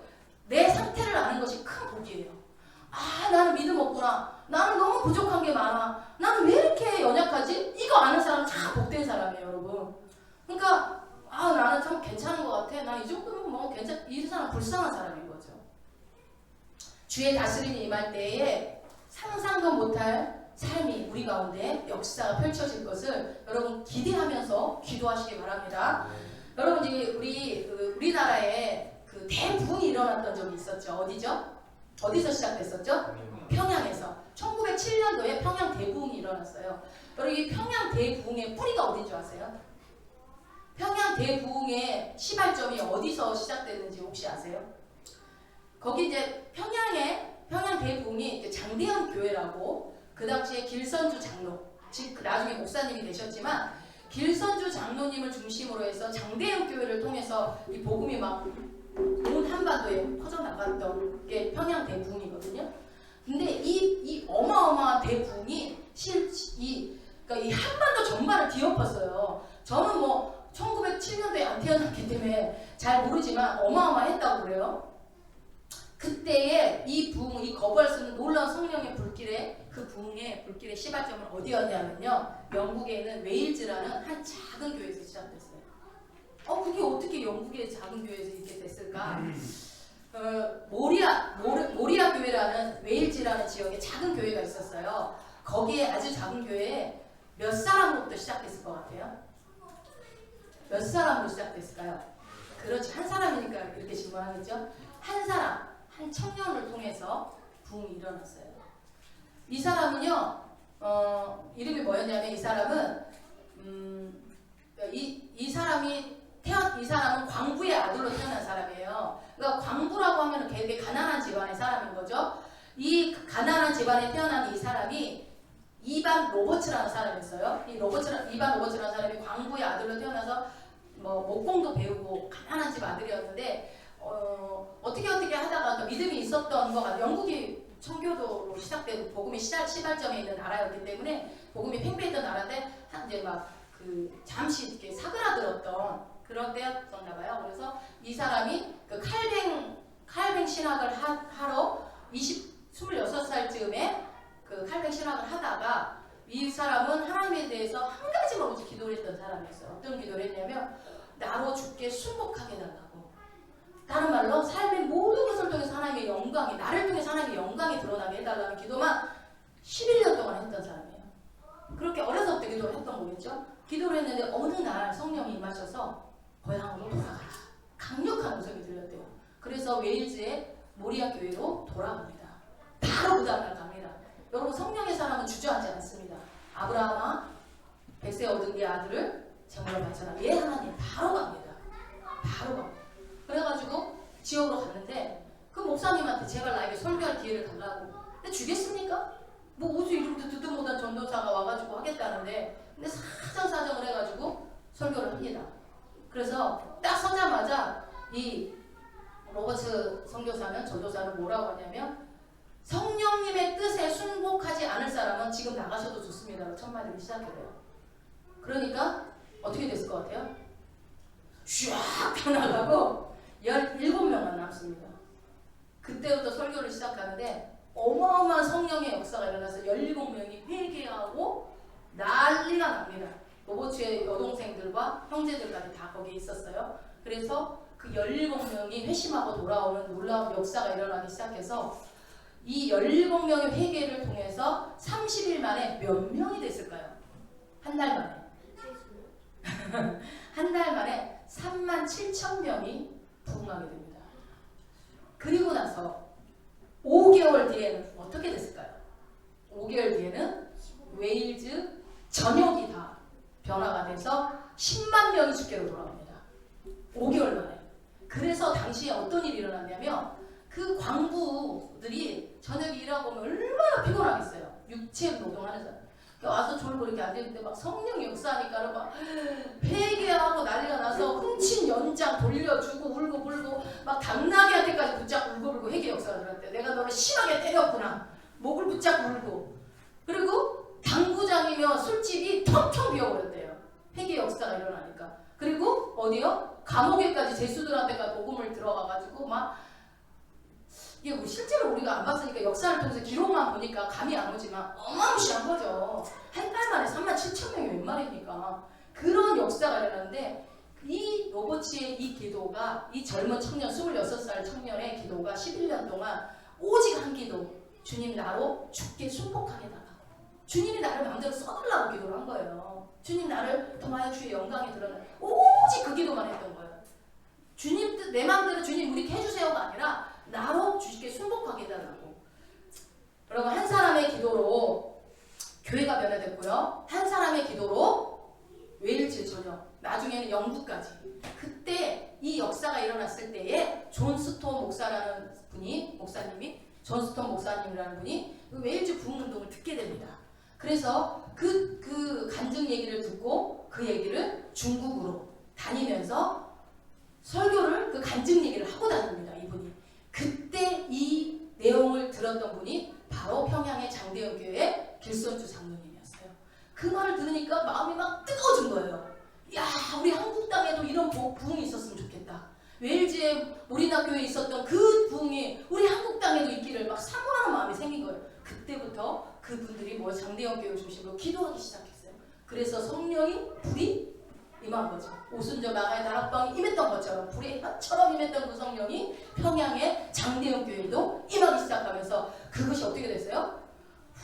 내 상태를 아는 것이 큰 복이에요. 나는 믿음 없구나. 나는 너무 부족한 게 많아. 나는 왜 이렇게 연약하지? 이거 아는 사람 참 복된 사람이에요, 여러분. 그러니까 나는 참 괜찮은 것 같아. 나 이 정도면 뭐 이 사람 불쌍한 사람인 거죠. 주의 다스림이 임할 때에 상상도 못할 삶이 우리 가운데 역사가 펼쳐질 것을 여러분 기대하면서 기도하시기 바랍니다. 여러분 이제 우리나라에 그 대부흥이 일어났던 적이 있었죠. 어디죠? 어디서 시작됐었죠? 평양에서. 1907년도에 평양 대부흥이 일어났어요. 여러분 이 평양 대부흥의 뿌리가 어딘 줄 아세요? 평양 대부흥의 시발점이 어디서 시작됐는지 혹시 아세요? 거기 이제 평양 대부흥이 장대현 교회라고 그 당시에 길선주 장로, 즉 나중에 목사님이 되셨지만 길선주 장로님을 중심으로 해서 장대현 교회를 통해서 이 복음이 막 온 한반도에 퍼져나갔던 게 평양 대부흥이거든요. 근데 이 어마어마한 대부흥이 그러니까 이 한반도 전반을 뒤엎었어요. 저는 뭐 1907년도에 안 태어났기 때문에 잘 모르지만 어마어마했다고 그래요. 그때의 이 부흥, 이 거부할 수 없는 놀라운 성령의 불길에 그 부흥의 불길의 시발점은 어디였냐면요. 영국에 있는 웨일즈라는 한 작은 교회에서 시작됐어요. 그게 어떻게 영국의 작은 교회에서 이렇게 됐을까? 모리아 교회라는 웨일즈라는 지역에 작은 교회가 있었어요. 거기에 아주 작은 교회에 몇 사람으로부터 시작됐을 것 같아요? 몇 사람으로 시작됐을까요? 그렇지, 한 사람이니까 이렇게 질문하겠죠? 한 사람, 한 청년을 통해서 부흥이 일어났어요. 이 사람은요, 이름이 뭐였냐면 이 사람은 이 사람은 광부의 아들로 태어난 사람이에요. 그러니까 광부라고 하면 되게 가난한 집안의 사람인 거죠. 이 가난한 집안에 태어난 이 사람이 이반 로버츠라는 사람이었어요. 이반 로버츠라는 사람이 광부의 아들로 태어나서 뭐 목공도 배우고 가난한 집 아들이었는데 어떻게 하다가 또 믿음이 있었던 거가 영국이 청교도로 시작되고 복음이 시발점에 있는 나라였기 때문에 복음이 팽배했던 나라인데 이제 막 잠시 이렇게 사그라들었던 그런 때였었나 봐요. 그래서 이 사람이 그 칼뱅 신학을 하러 26살쯤에 그 칼뱅 신학을 하다가 이 사람은 하나님에 대해서 한 가지만 오직 기도를 했던 사람이었어요. 어떤 기도를 했냐면 나로 죽게 순복하게 달라고. 다른 말로 삶의 모든 것을 통해서 하나님의 영광이 나를 통해서 하나님의 영광이 드러나게 해달라는 기도만 11년 동안 했던 사람이에요. 그렇게 어려서부터 기도를 했던 거겠죠. 기도를 했는데 어느 날 성령이 임하셔서 고향으로 돌아가라. 강력한 음성이 들렸대요. 그래서 웨일즈의 모리아 교회로 돌아갑니다. 바로 그 다음날 갑니다. 여러분 성령의 사람은 주저하지 않습니다. 아브라함아 백세 얻은 게 아들을 제물로 바쳐라. 예 하나님 바로 갑니다. 바로 갑니다. 그래가지고 지역으로 갔는데 그 목사님한테 제발 나에게 설교할 기회를 달라고. 근데 주겠습니까? 뭐 어제 이름도 듣도 못한 전도사가 와가지고 하겠다는데 근데 사정을 해가지고 설교를 합니다. 그래서 딱 서자마자 이 로버츠 선교사는 전도사는 뭐라고 하냐면 성령님의 뜻에 순복하지 않을 사람은 지금 나가셔도 좋습니다. 첫 마디를 시작해요. 그러니까 어떻게 됐을 것 같아요? 쫙 펴나가고 17명만 남습니다. 그때부터 설교를 시작하는데 어마어마한 성령의 역사가 일어나서 17명이 회개하고 난리가 납니다. 로버츠의 여동생들과 형제들까지 다 거기에 있었어요. 그래서 그 17명이 회심하고 돌아오는 놀라운 역사가 일어나기 시작해서 이 17명의 회개를 통해서 30일 만에 몇 명이 됐을까요? 한 달 만에. 한 달 만에 37,000명이 부흥하게 됩니다. 그리고 나서 5개월 뒤에는 어떻게 됐을까요? 5개월 뒤에는 웨일즈 전역이 다 변화가 돼서 10만 명이 주께로 돌아옵니다. 5개월 만에. 그래서 당시에 어떤 일이 일어났냐면 그 광부들이 저녁에 일하고 오면 얼마나 피곤하겠어요. 육체 노동하는 사람. 와서 졸고 이렇게 앉아있는데 막 성령 역사하니까 막 회개하고 난리가 나서 훔친 연장 돌려주고 울고 불고 막 당나귀한테까지 붙잡고 울고 불고 회개 역사가 들었대요. 내가 너를 심하게 때렸구나. 목을 붙잡고 울고. 그리고 당구장이며 술집이 텅텅 비어버렸대요. 회개 역사가 일어나니까. 그리고 어디요? 감옥에까지 제수들한테가 복음을 들어가가지고 막 이게 뭐 실제로 우리가 안 봤으니까 역사를 통해서 기록만 보니까 감이 안 오지만 어마무시한 거죠. 한 달 만에 37,000명이 웬 말입니까? 그런 역사가 일어났는데 이 로버츠의 이 기도가 이 젊은 청년 26살 청년의 기도가 11년 동안 오직 한 기도 주님 나로 죽게 순복하게 달라고. 주님이 나를 마음대로 써달라고 기도를 한 거예요. 주님 나를 통하여 주의 영광이 드러나 오직 그 기도만 했던 거예요. 주님 뜻 내 마음대로 주님 우리 해주세요가 아니라 나로 주께 순복하게 해달라고. 여러분 한 사람의 기도로 교회가 변화됐고요. 한 사람의 기도로 웨일즈 전역, 나중에는 영국까지. 그때 이 역사가 일어났을 때에 존 스톤 목사라는 분이, 존 스톤 목사님이라는 분이 그 웨일즈 부흥운동을 듣게 됩니다. 그래서 그 간증 얘기를 듣고 그 얘기를 중국으로 다니면서 설교를, 그 간증 얘기를 하고 다닙니다. 이분이. 그때 이 내용을 들었던 분이 바로 평양의 장대현 교회 길선주 장로님이었어요. 그 말을 들으니까 마음이 막 뜨거워진 거예요. 야, 우리 한국 땅에도 이런 부흥이 있었으면 좋겠다. 웨일즈의 모리나 교회에 있었던 그 부흥이 우리 한국 땅에도 있기를 막 사모하는 마음이 생긴 거예요. 그때부터 그분들이 장대현 교회 중심으로 기도하기 시작했어요. 그래서 성령이 불이 임한 거죠. 오순절 마가의 다락방이 임했던 것처럼 불의 혀처럼 임했던 그 성령이 평양의 장대현 교회도 임하기 시작하면서 그것이 어떻게 됐어요?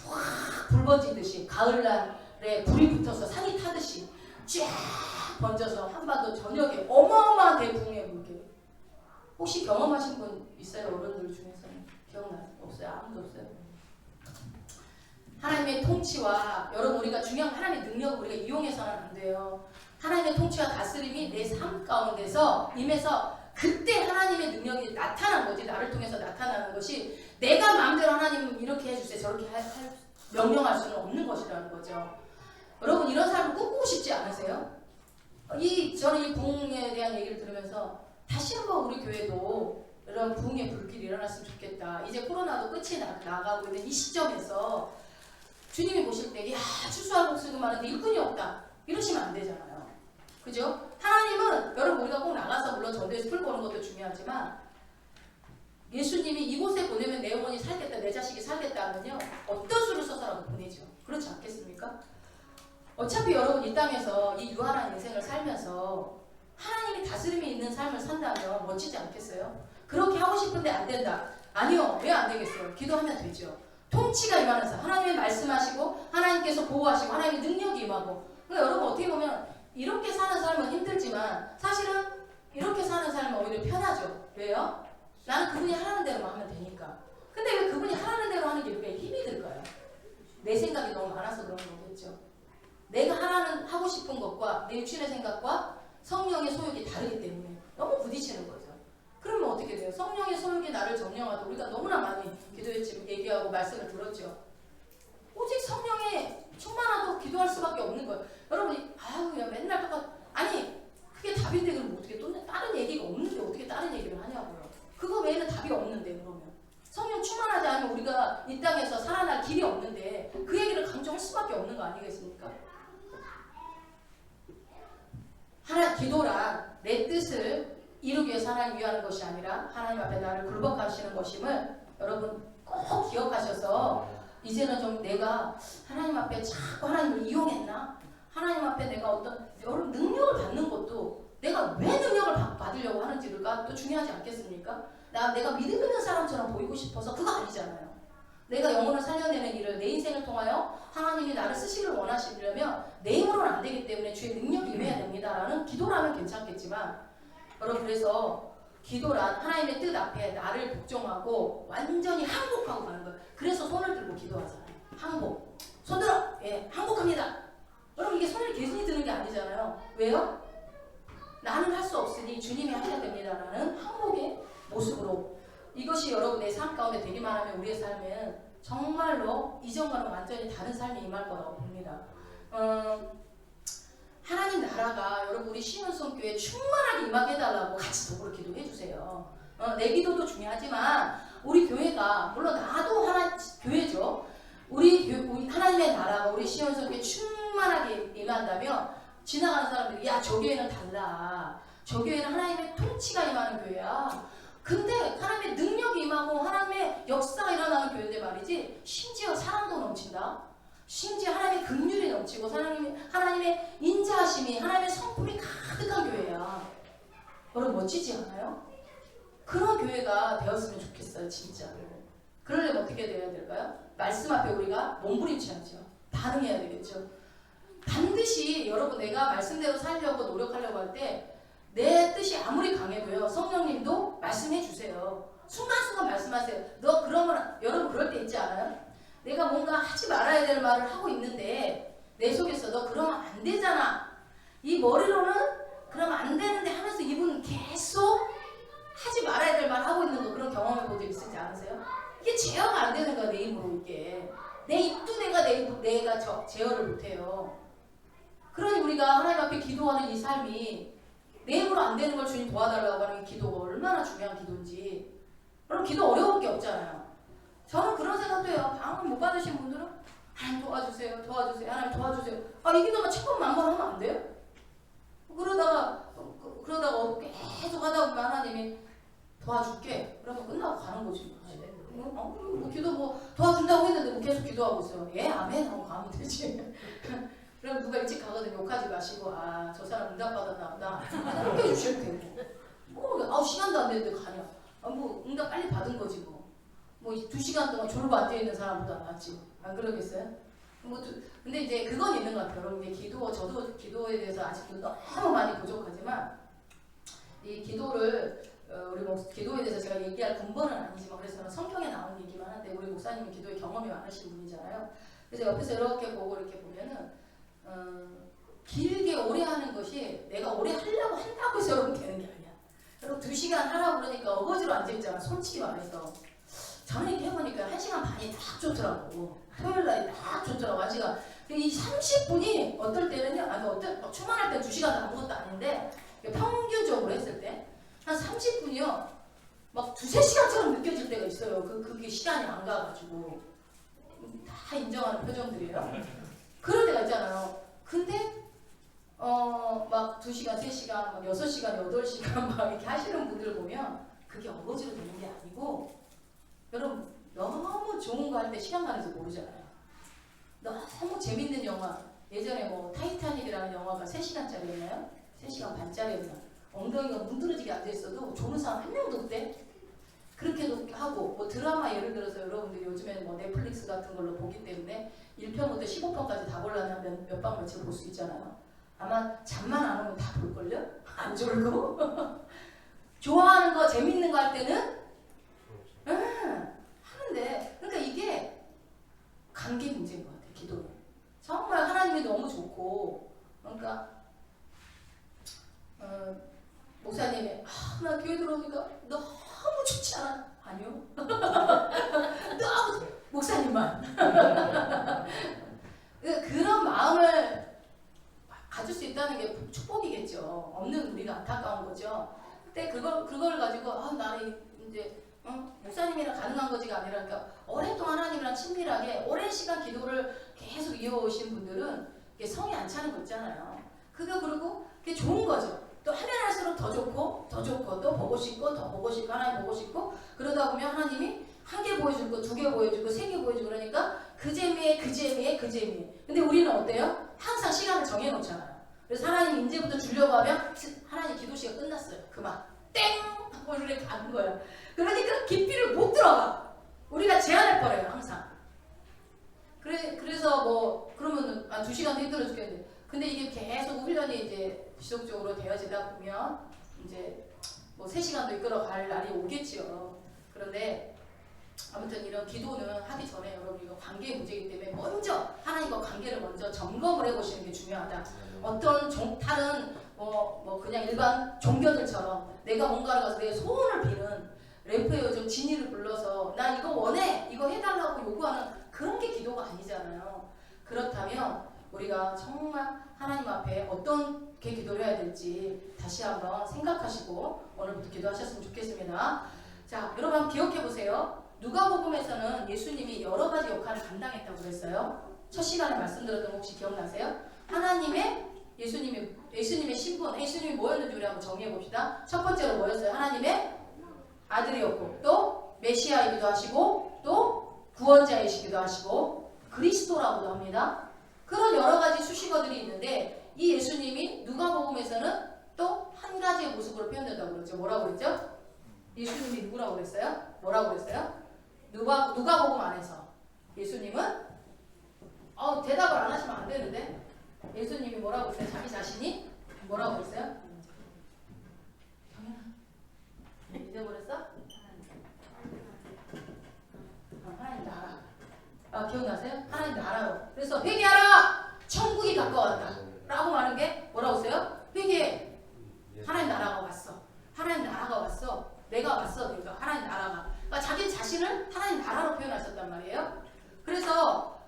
확 불 번지듯이 가을날에 불이 붙어서 산이 타듯이 쫙 번져서 한반도 전역에 어마어마한 대부흥의 물개. 혹시 경험하신 분 있어요? 어른들 중에서는 기억나요? 없어요? 아무도 없어요? 하나님의 통치와 여러분 우리가 중요한 하나님의 능력을 우리가 이용해서는 안 돼요. 하나님의 통치와 다스림이 내 삶 가운데서 임해서 그때 하나님의 능력이 나타난 거지. 나를 통해서 나타나는 것이 내가 마음대로 하나님 이렇게 해주세요 저렇게 명령할 수는 없는 것이라는 거죠. 여러분 이런 삶을 꿈꾸고 싶지 않으세요? 저는 이 부흥에 대한 얘기를 들으면서 다시 한번 우리 교회도 이런 부흥의 불길이 일어났으면 좋겠다. 이제 코로나도 끝이 나가고 있는 이 시점에서 주님이 보실 때 야 추수하고 복수가 많은데 일꾼이 없다 이러시면 안 되잖아요. 그죠? 하나님은 여러분 우리가 꼭 나가서 물론 전도에서 풀 보는 것도 중요하지만 예수님이 이곳에 보내면 내 영혼이 살겠다 내 자식이 살겠다 하면요 어떤 수를 써서라도 보내죠. 그렇지 않겠습니까? 어차피 여러분 이 땅에서 이 유한한 인생을 살면서 하나님이 다스림이 있는 삶을 산다면 멋지지 않겠어요? 그렇게 하고 싶은데 안 된다. 아니요. 왜 안 되겠어요? 기도하면 되죠. 통치가 임하면서 하나님이 말씀하시고 하나님께서 보호하시고 하나님의 능력이 임하고. 그러니까 여러분 어떻게 보면 이렇게 사는 삶은 힘들지만 사실은 이렇게 사는 삶은 오히려 편하죠. 왜요? 나는 그분이 하라는 대로만 하면 되니까. 근데 왜 그분이 하라는 대로 하는 게 왜 힘이 들까요? 내 생각이 너무 많아서 그런 거겠죠. 내가 하고 싶은 것과 내 육신의 생각과 성령의 소욕이 다르기 때문에 너무 부딪히는 거죠. 그러면 어떻게 돼요? 성령의 소욕이 나를 점령하도 우리가 너무나 많이 기도했지만 얘기하고 말씀을 들었죠. 오직 성령에 충만하도 기도할 수밖에 없는 거예요. 여러분이 아유 야 맨날 아니 그게 답인데 그럼 어떻게 또 다른 얘기가 없는데 어떻게 다른 얘기를 하냐고요. 그거 외에는 답이 없는데 그러면 성령 충만하지 않으면 우리가 이 땅에서 살아날 길이 없는데 그 얘기를 강조할 수밖에 없는 거 아니겠습니까? 기도란 내 뜻을 이루기 위해서 하나님 위하는 것이 아니라 하나님 앞에 나를 굴복하시는 것임을 여러분 꼭 기억하셔서 이제는 좀 내가 하나님 앞에 자꾸 하나님을 이용했나? 하나님 앞에 내가 어떤 여러분 능력을 받는 것도 내가 왜 능력을 받으려고 하는지가 또 중요하지 않겠습니까? 내가 믿음 있는 사람처럼 보이고 싶어서 그거 아니잖아요. 내가 영혼을 살려내는 일을 내 인생을 통하여 하나님이 나를 쓰시길 원하시려면 내 힘으로는 안 되기 때문에 주의 능력이 임해야 됩니다라는 기도라면 괜찮겠지만 여러분 그래서 기도란 하나님의 뜻 앞에 나를 복종하고 완전히 항복하고 가는 거예요. 그래서 손을 들고 기도하잖아요. 항복. 손 들어! 예, 항복합니다. 여러분 이게 손을 개순이 드는 게 아니잖아요. 왜요? 나는 할 수 없으니 주님이 하셔야 됩니다라는 항복의 모습으로 이것이 여러분 내 삶 가운데 되기만 하면 우리의 삶은 정말로 이전과는 완전히 다른 삶이 임할 거라고 봅니다. 하나님 나라가 여러분 우리 시온성교회 충만하게 임하게 해달라고 같이 더불어 기도해 주세요. 내 기도도 중요하지만 우리 교회가 물론 나도 하나 교회죠. 우리 하나님의 나라가 우리 시온성교회 충만하게 임한다면 지나가는 사람들이 야 저 교회는 달라. 저 교회는 하나님의 통치가 임하는 교회야. 근데 하나님의 능력이 임하고 하나님의 역사가 일어나는 교회인데 말이지 심지어 사랑도 넘친다. 심지어 하나님의 긍휼이 넘치고 하나님의 인자하심이 하나님의 성품이 가득한 교회야. 여러분 멋지지 않아요? 그런 교회가 되었으면 좋겠어요. 진짜로. 그러려면 어떻게 되어야 될까요? 말씀 앞에 우리가 몸부림쳐야죠. 반응해야 되겠죠. 반드시 여러분 내가 말씀대로 살려고 노력하려고 할 때 내 뜻이 아무리 강해도요. 성령님도 말씀해 주세요. 순간순간 말씀하세요. 너 그러면 여러분 그럴 때 있지 않아요? 내가 뭔가 하지 말아야 될 말을 하고 있는데 내 속에서 너 그러면 안 되잖아. 이 머리로는 그러면 안 되는데 하면서 이분은 계속 하지 말아야 될 말 하고 있는 거 그런 경험해 본 적 있으지 않으세요? 이게 제어가 안 되는 거야 내 힘으로 이게. 내 입도 내가 제어를 못해요. 그러니 우리가 하나님 앞에 기도하는 이 삶이 내 힘으로 안 되는 걸 주님 도와달라고 하는 기도가 얼마나 중요한 기도인지. 그럼 기도 어려울 게 없잖아요. 저는 그런 생각도 해요. 방언 못 받으신 분들은 하나님 도와주세요. 도와주세요. 하나님 도와주세요. 아, 이 기도만 천번만번 하면 안 돼요? 그러다가 계속 하다 보면 하나님이 도와줄게. 그러면 끝나고 가는 거지. 기도 뭐 도와준다고 했는데 뭐 계속 기도하고 있어요. 예, 아멘 하고 가면 되지. 그럼 누가 일찍 가거든 욕하지 마시고 아, 저 사람 응답 받았나 보다. 그렇게 해주셔도 되고. 시간도 안 됐는데 가냐. 뭐 응답 빨리 받은 거지 뭐. 2시간 동안 졸고 앉아있는 사람보다 낫지. 안 그러겠어요? 근데 이제 그건 있는 것 같아요. 여러분, 이제 저도 기도에 대해서 아직도 너무 많이 부족하지만, 이 기도를, 기도에 대해서 제가 얘기할 근본은 아니지만, 그래서 저는 성경에 나오는 얘기만 한데, 우리 목사님은 기도의 경험이 많으신 분이잖아요. 그래서 옆에서 이렇게 보고 이렇게 보면은, 길게 오래 하는 것이 내가 오래 하려고 한다고 해서 여러분 되는 게 아니야. 여러분 2시간 하라고 그러니까 어거지로 앉아있잖아. 솔직히 말해서. 저는 이렇게 해보니까 1시간 반이 딱 좋더라고. 토요일날이 딱 좋더라고. 1시간. 이 30분이 어떨 때는요. 충만할 때 2시간도 아무것도 아닌데 평균적으로 했을 때 한 30분이요. 막 2~3시간처럼 느껴질 때가 있어요. 그게 시간이 안 가가지고. 다 인정하는 표정들이에요. 그럴 때가 있잖아요. 근데 막 2시간, 3시간, 막 6시간, 8시간 막 이렇게 하시는 분들 보면 그게 어거지로 되는 게 아니고 여러분 너무 좋은 거 할 때 시간 가는 줄 모르잖아요. 너무 재밌는 영화 예전에 뭐 타이타닉이라는 영화가 3시간짜리였나요? 3시간 반짜리였나? 엉덩이가 문드러지게 앉아있어도 좋은 사람 한 명도 없대. 그렇게도 하고 뭐 드라마 예를 들어서 여러분들이 요즘에는 뭐 넷플릭스 같은 걸로 보기 때문에 1편부터 15편까지 다 보려면 몇 박 며칠 볼 수 있잖아요. 아마 잠만 안 오면 다 볼걸요? 안 졸고? 좋아하는 거 재밌는 거 할 때는 하는데 그러니까 이게 관계 문제인 것 같아요. 기도는 정말 하나님이 너무 좋고 그러니까 목사님이 나 교회 들어오니까 너무 좋지 않아? 아니요. 너무 목사님만 그런 마음을 가질 수 있다는 게 축복이겠죠. 없는 우리가 안타까운 거죠. 근데 그걸 가지고 나는 이제 목사님이랑 가능한 거지가 아니라 그러니까 오랫동안 하나님이랑 친밀하게 오랜 시간 기도를 계속 이어오신 분들은 성이 안 차는 거 있잖아요. 그리고 그게 좋은 거죠. 또 하면 할수록 더 좋고 또 보고 싶고 더 보고 싶고 하나님 보고 싶고 그러다 보면 하나님이 1개 보여줄 거 2개 보여주고 3개 보여주고 그러니까 그 재미에 근데 우리는 어때요? 항상 시간을 정해놓잖아요. 그래서 하나님 이제부터 주려고 하면 하나님 기도 시간 끝났어요. 그만 땡 하고 이렇게 가는 거예요. 그러니까 깊이를 못 들어가. 우리가 제한을 버려요 항상. 그래서 뭐 그러면은 2시간도 힘들어 죽겠는데 근데 이게 계속 훈련이 이제 지속적으로 되어지다 보면 이제 뭐 3시간도 이끌어갈 날이 오겠지요. 그런데 아무튼 이런 기도는 하기 전에 여러분 이거 관계 문제이기 때문에 먼저 하나님과 관계를 먼저 점검을 해보시는 게 중요하다. 어떤 다른 뭐 그냥 일반 종교들처럼 내가 뭔가를 가서 내 소원을 비는 래프에 요즘 진이를 불러서 나 이거 원해 이거 해달라고 요구하는 그런 게 기도가 아니잖아요. 그렇다면 우리가 정말 하나님 앞에 어떻게 기도를 해야 될지 다시 한번 생각하시고 오늘부터 기도하셨으면 좋겠습니다. 자, 여러분 한번 기억해 보세요. 누가복음에서는 예수님이 여러 가지 역할을 감당했다고 그랬어요. 첫 시간에 말씀드렸던 거 혹시 기억나세요? 예수님의 신분, 예수님이 뭐였는지 우리 한번 정리해 봅시다. 첫 번째로 뭐였어요? 하나님의 아들이었고 또 메시아이기도 하시고 또 구원자이시기도 하시고 그리스도라고도 합니다. 그런 여러 가지 수식어들이 있는데 이 예수님이 누가복음에서는 또 한 가지의 모습으로 표현된다고 그랬죠. 뭐라고 그랬죠? 예수님이 누구라고 그랬어요? 뭐라고 그랬어요? 누가복음 안에서 예수님은 대답을 안 하시면 안 되는데 예수님이 뭐라고 그랬어요? 자기 자신이 뭐라고 그랬어요? 잊어버렸어? 하나님 다 알아. 기억나세요? 하나님 나라로. 그래서 회개하라! 천국이 가까웠다. 라고 말하는 게 뭐라고 써요? 회개해. 하나님 나라가 왔어. 하나님 나라가 왔어. 내가 왔어. 그러니까 하나님 나라가. 그러니까 자기 자신을 하나님 나라로 표현하셨단 말이에요. 그래서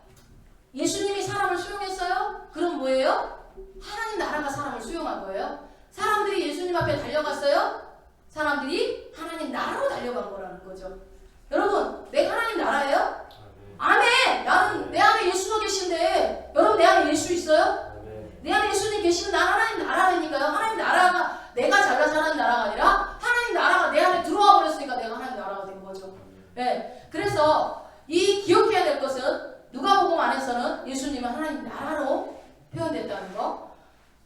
예수님이 사람을 수용했어요? 그럼 뭐예요? 하나님 나라가 사람을 수용한 거예요. 사람들이 예수님 앞에 달려갔어요? 사람들이 하나님 나라로 달려간 거라는 거죠. 여러분, 내가 하나님 나라예요? 아멘! 나는 내 안에 예수가 계신데 여러분 내 안에 예수 있어요? 내 안에 예수님 계시면 난 하나님 나라라니까요. 하나님 나라가 내가 잘나서 하나님 나라가 아니라 하나님 나라가 내 안에 들어와 버렸으니까 내가 하나님 나라가 된 거죠. 네. 그래서 이 기억해야 될 것은 누가복음 안에서는 예수님은 하나님 나라로 표현됐다는 거.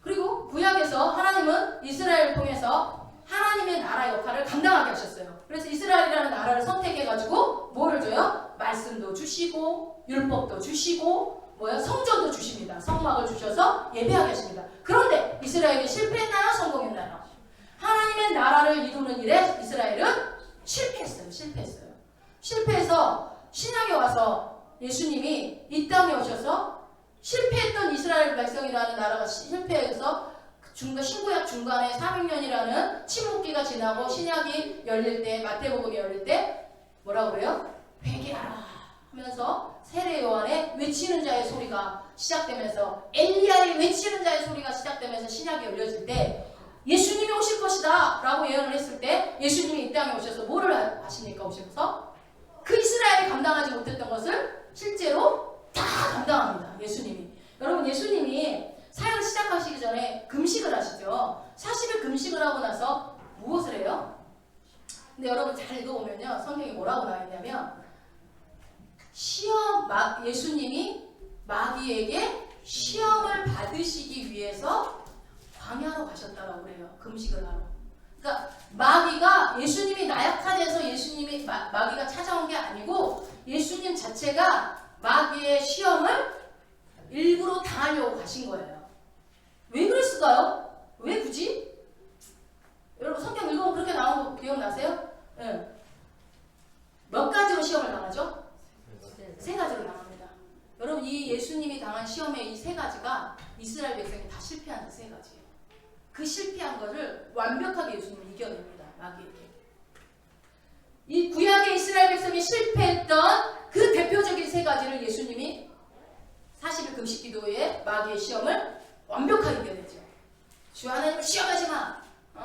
그리고 구약에서 하나님은 이스라엘을 통해서 하나님의 나라 역할을 감당하게 하셨어요. 그래서 이스라엘이라는 나라를 선택해가지고 뭐를 줘요? 말씀도 주시고 율법도 주시고 뭐야? 성전도 주십니다. 성막을 주셔서 예배하게 하십니다. 그런데 이스라엘이 실패했나요? 성공했나요? 하나님의 나라를 이루는 일에 이스라엘은 실패했어요. 실패해서 신약에 와서 예수님이 이 땅에 오셔서 실패했던 이스라엘 백성이라는 나라가 실패해서 신구약 중간에 400년이라는 침묵기가 지나고 신약이 열릴 때, 마태복음이 열릴 때 뭐라고 그래요? 회개하라 하면서 세례 요한의 외치는 자의 소리가 시작되면서 엘리야의 외치는 자의 소리가 시작되면서 신약이 열려질 때 예수님이 오실 것이다 라고 예언을 했을 때 예수님이 이 땅에 오셔서 뭐를 하십니까? 오셔서 그 이스라엘이 감당하지 못했던 것을 실제로 다 감당합니다. 예수님이. 여러분, 예수님이 사역을 시작하시기 전에 금식을 하시죠. 40일 금식을 하고 나서 무엇을 해요? 근데 여러분 잘 읽어보면요. 성경에 뭐라고 나와 있냐면 예수님이 마귀에게 시험을 받으시기 위해서 광야로 가셨다고 그래요. 금식을 하러. 그러니까 마귀가 예수님이 나약화돼서 예수님이 마귀가 찾아온 게 아니고 예수님 자체가 마귀의 시험을 일부러 당하려고 가신 거예요. 왜 그랬을까요? 왜 굳이? 여러분 성경 읽어보면 그렇게 나온 거 기억나세요? 네. 몇 가지로 시험을 당하죠? 세 가지로 당합니다. 여러분 이 예수님이 당한 시험의 이 세 가지가 이스라엘 백성이 다 실패한 세 가지예요. 그 실패한 것을 완벽하게 예수님이 이겨냅니다. 마귀에게. 이 구약의 이스라엘 백성이 실패했던 그 대표적인 세 가지를 예수님이 40일 금식 기도에 마귀의 시험을 완벽하게 이겨내죠. 주 하나님을 시험하지 마.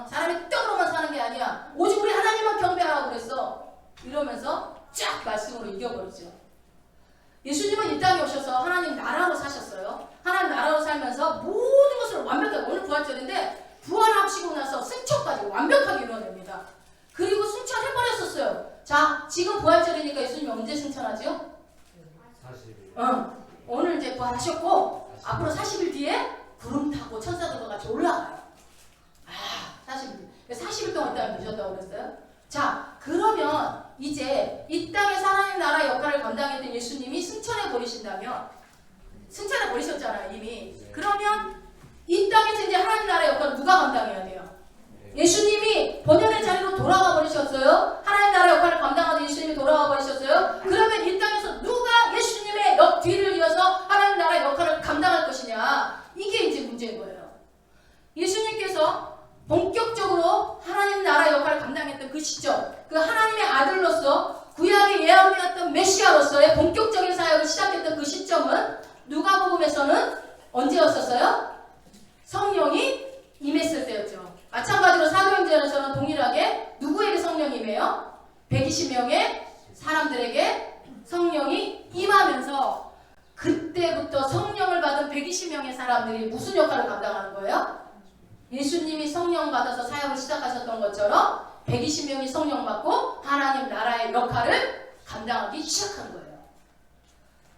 사람이 떡으로만 사는 게 아니야. 오직 우리 하나님만 경배하라고 그랬어. 이러면서 쫙 말씀으로 이겨버리죠. 예수님은 이 땅에 오셔서 하나님 나라로 사셨어요. 하나님 나라로 살면서 모든 것을 완벽하게, 오늘 부활절인데 부활하시고 나서 승천까지 완벽하게 이루어냅니다. 그리고 승천해버렸었어요. 자, 지금 부활절이니까 예수님이 언제 승천하죠? 40일. 오늘 이제 부활하셨고 40일. 앞으로 40일 뒤에 구름 타고 천사들과 같이 올라가요. 40일 동안 이 땅에 계셨다고 그랬어요. 자, 그러면 이제 이 땅에서 하나님 나라 역할을 감당했던 예수님이 승천해 버리신다면, 승천해 버리셨잖아요 이미. 그러면 이 땅에서 이제 하나님 나라 역할을 누가 감당해야 돼요? 예수님이 본연의 자리로 돌아가 버리셨어요. 하나님 나라 역할을 감당하는 예수님이 돌아가 버리셨어요. 그러면 이 땅에서 누가 예수님의 뒤를 이어서 하나님 나라 역할을 감당할 것이냐, 이게 이제 문제인 거예요. 예수님께서 본격적으로 하나님 나라 역할을 감당했던 그 시점, 그 하나님의 아들로서 구약에 예언되었던 메시아로서의 본격적인 사역을 시작했던 그 시점은 누가복음에서는 언제였었어요? 성령이 임했을 때였죠. 마찬가지로 사도행전에서는 동일하게 누구에게 성령이 임해요? 120명의 사람들에게 성령이 임하면서 그때부터 성령을 받은 120명의 사람들이 무슨 역할을 감당하는 거예요? 예수님이 성령 받아서 사역을 시작하셨던 것처럼 120명이 성령 받고 하나님 나라의 역할을 감당하기 시작한 거예요.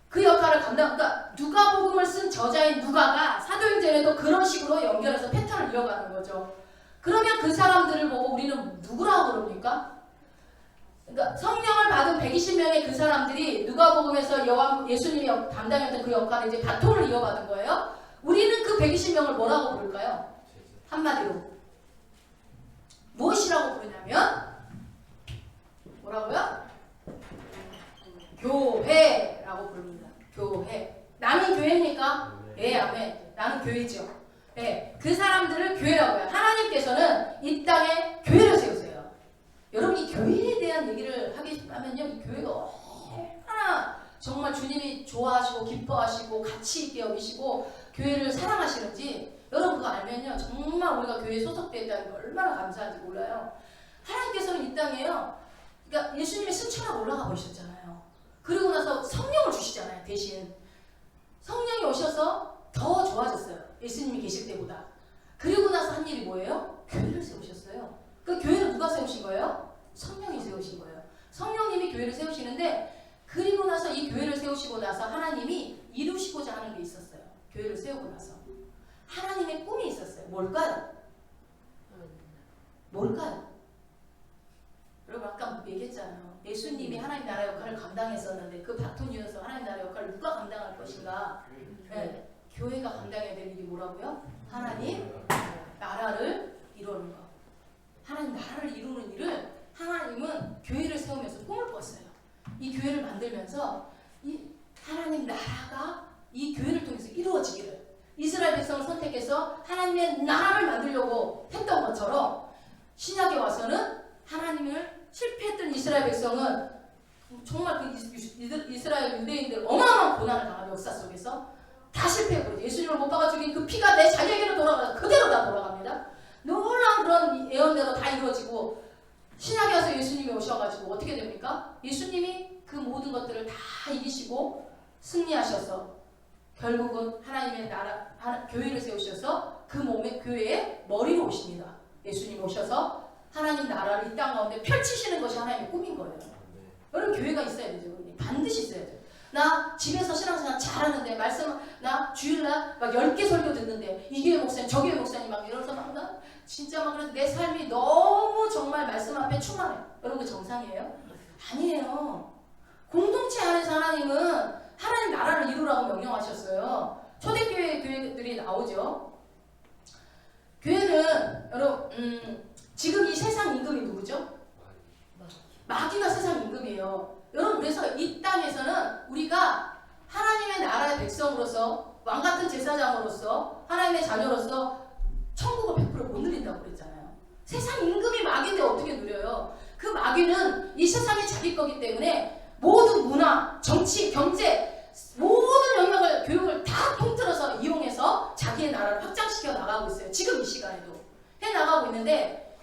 그 역할을 그러니까 누가복음을 쓴 저자인 누가가 사도행전에도 그런 식으로 연결해서 패턴을 이어가는 거죠. 그러면 그 사람들을 보고 우리는 누구라고 그럽니까? 그러니까 성령을 받은 120명의 그 사람들이 누가복음에서 예수님이 담당했던 그 역할을 이제 바톤을 이어받은 거예요. 우리는 그 120명을 뭐라고 부를까요? 한마디로 무엇이라고 부르냐면 뭐라고요? 교회라고 부릅니다. 교회. 나는 교회입니까? 예, 아멘. 나는 교회죠. 예, 그 사람들을 교회라고 해요. 하나님께서는 이 땅에 교회를 세우세요. 여러분이 교회에 대한 얘기를 하면요, 이 교회가 얼마나 정말 주님이 좋아하시고 기뻐하시고 가치 있게 여기시고 교회를 사랑하시는지 여러분 그거 알면요, 정말 우리가 교회에 소속되어 있다는 게 얼마나 감사한지 몰라요. 하나님께서는 이 땅에요, 그러니까 예수님이 승천하고 올라가 버리셨잖아요. 그리고 나서 성령을 주시잖아요. 대신 성령이 오셔서 더 좋아졌어요. 예수님이 계실 때보다. 그리고 나서 한 일이 뭐예요? 교회를 세우셨어요. 그 교회를 누가 세우신 거예요? 성령이 세우신 거예요. 성령님이 교회를 세우시는데, 그리고 나서 이 교회를 세우시고 나서 하나님이 이루시고자 하는 게 있었어요. 교회를 세우고 나서 하나님의 꿈이 있었어요. 뭘까요? 뭘까요? 여러분 아까 얘기했잖아요. 예수님이 하나님 나라 역할을 감당했었는데 그 바톤 이어서 하나님 나라 역할을 누가 감당할 것인가? 네, 교회가 감당해야 될 일이 뭐라고요? 하나님 나라를 이루는 거. 하나님 나라를 이루는 일을 하나님은 교회를 세우면서 꿈을 꿨어요. 이 교회를 만들면서 이 하나님 나라가 이 교회를 통해서 이루어지기를, 이스라엘 백성을 선택해서 하나님의 나라를 만들려고 했던 것처럼 신약에 와서는 하나님을 실패했던 이스라엘 백성은 정말 그 이스라엘 유대인들 어마어마한 고난을 당한 역사 속에서 다 실패해버리죠. 예수님을 못 박아 죽인 그 피가 내 자녀에게로 돌아가서 그대로 다 돌아갑니다. 놀라운 그런 예언대로 다 이루어지고 신약에 와서 예수님이 오셔가지고 어떻게 됩니까? 예수님이 그 모든 것들을 다 이기시고 승리하셔서 결국은 하나님의 나라, 교회를 세우셔서 그 몸의 교회의 머리로 오십니다. 예수님 오셔서 하나님 나라를 이 땅 가운데 펼치시는 것이 하나님의 꿈인 거예요. 여러분 교회가 있어야 되죠. 반드시 있어야 돼요. 나 집에서 신앙생활 잘하는데 말씀 나 주일날 막 10개 설교 듣는데 이 교회 목사님 저 교회 목사님 막 이러면서 막 나 진짜 막 그래서 내 삶이 너무 정말 말씀 앞에 충만해. 여러분 그 정상이에요? 아니에요. 공동체 안에서 하나님은 하나님 나라를 이루라고 명령하셨어요. 초대교회 교회들이 나오죠. 교회는 여러분 지금 이 세상 임금이 누구죠? 마귀가 세상 임금이에요. 여러분 그래서 이 땅에서는 우리가 하나님의 나라의 백성으로서 왕같은 제사장으로서 하나님의 자녀로서 천국을 100% 못 누린다고 그랬잖아요. 세상 임금이 마귀인데 어떻게 누려요? 그 마귀는 이 세상이 자기 거기 때문에 모든 문화, 정치, 경제 모든 영역을 교육을 다 통틀어서 이용해서 자기의 나라를 확장시켜 나가고 있어요. 지금 이 시간에도 해나가고 있는데,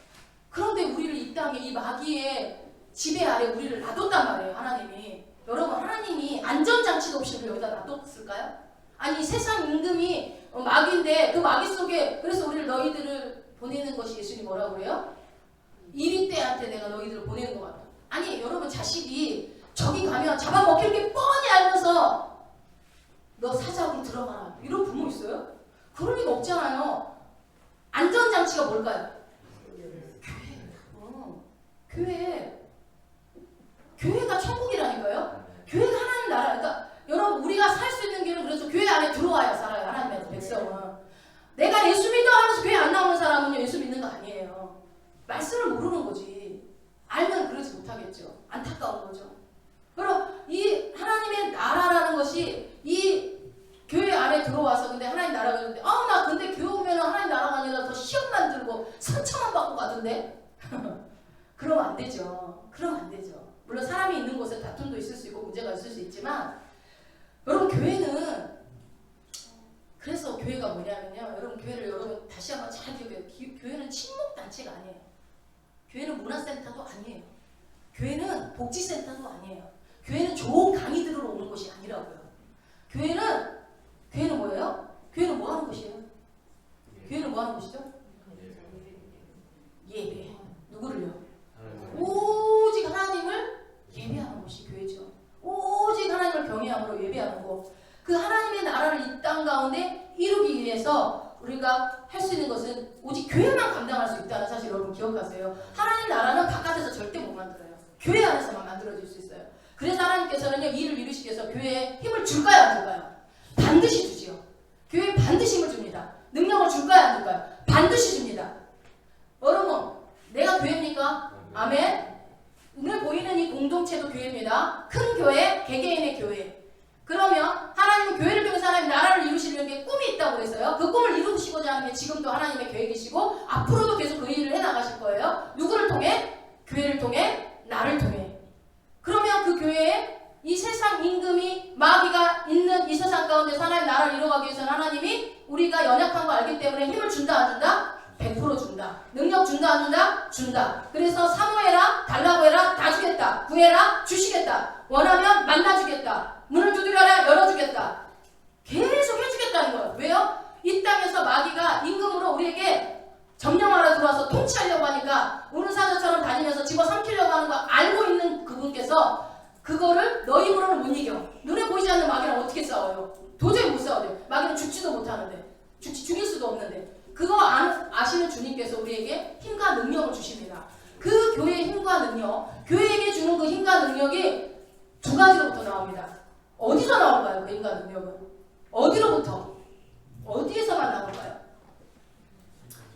그런데 우리를 이 땅에 이 마귀의 지배 아래 우리를 놔뒀단 말이에요. 하나님이. 여러분 하나님이 안전장치도 없이 우리를 여기다 놔뒀을까요? 아니 세상 임금이 마귀인데 그 마귀 속에 그래서 우리를 너희들을 보내는 것이 예수님이 뭐라고 그래요? 이리 때한테 내가 너희들을 보내는 것 같아. 아니 여러분 자식이 저기 가면 잡아먹힐 게 뻔히 알면서 너 사자굴 들어가라 이런 부모 있어요? 그럴 리가 없잖아요. 안전장치가 뭘까요? 교회. 교회가 천국이라니까요. 교회가 하나님 나라. 그러니까 여러분 우리가 살 수 있는 길은 그래서 교회 안에 들어와야 살아요. 하나님의 백성은. 내가 예수 믿어 하면서 교회 안 나오는 사람은요 예수 믿는 거 아니에요. 말씀을 모르는 거지. 알면 그러지 못하겠죠. 안타까운 거죠. 그럼 이 하나님의 나라라는 것이 이 교회 안에 들어와서 근데 하나님 나라가 있는데 나 근데 교회 오면 하나님 나라가 아니라 더 시험만 들고 상처만 받고 가던데 그러면 안 되죠. 그러면 안 되죠. 물론 사람이 있는 곳에 다툼도 있을 수 있고 문제가 있을 수 있지만 여러분 교회는 그래서 교회가 뭐냐면요. 여러분 교회를 여러분 다시 한번 잘 기억해요. 교회는 친목단체가 아니에요. 교회는 문화센터도 아니에요. 교회는 복지센터도 아니에요. 교회는 좋은 강의 들으러 오는 곳이 아니라고요. 교회는 뭐예요? 교회는 뭐 하는 곳이에요? 교회는 뭐 하는 곳이죠? 예배. 누구를요? 오직 하나님을 예배하는 곳이 교회죠. 오직 하나님을 경외함으로 예배하는 곳. 그 하나님의 나라를 이 땅 가운데 이루기 위해서 우리가 할 수 있는 것은 오직 교회만 감당할 수 있다는 사실 여러분 기억하세요. 하나님 나라는 바깥에서 절대 못 만들어요. 교회 안에서만 만들어질 수 있어요. 그래서 하나님께서는요 이 일을 이루시기 위해서 교회에 힘을 줄까요 안 줄까요? 반드시 주지요. 교회에 반드시 힘을 줍니다. 능력을 줄까요 안 줄까요? 반드시 줍니다. 여러분 내가 교회입니까? 아멘. 눈에 보이는 이 공동체도 교회입니다. 있습니다. 큰 교회, 개개인의 교회. 그러면 하나님은 교회를 통해서 하나님 나라를 이루시려는 게 꿈이 있다고 그랬어요. 그 꿈을 이루시고자 하는 게 지금도 하나님의 계획이시고 앞으로도 계속 그 일을 해나가실 거예요. 누구를 통해? 교회를 통해, 나를 통해. 그러면 그 교회에 이 세상 임금이 마귀가 있는 이 세상 가운데서 하나님 나라를 이루어가기 위해서는 하나님이 우리가 연약한 거 알기 때문에 힘을 준다 안 준다? 100% 준다. 능력 준다 안 준다? 준다. 그래서 사모해라, 달라고 해라, 다 주겠다. 구해라, 주시겠다. 원하면 만나주겠다. 문을 두드려라, 열어주겠다. 계속 해주겠다는 거예요. 왜요? 이 땅에서 마귀가 임금으로 우리에게 점령하러 들어와서 통치하려고 하니까 우르사자처럼 다니면서 집어삼키려고 하는 거 알고 있는 그분께서 그거를 너 힘으로는 못 이겨. 눈에 보이지 않는 마귀랑 어떻게 싸워요? 도저히 못 싸워요. 마귀는 죽지도 못하는데, 죽일 수도 없는데. 그거 아시는 주님께서 우리에게 힘과 능력을 주십니다. 그 교회의 힘과 능력, 교회에게 주는 그 힘과 능력이 두 가지로부터 나옵니다. 어디서 나올까요? 그 힘과 능력은? 어디로부터? 어디에서만 나올까요?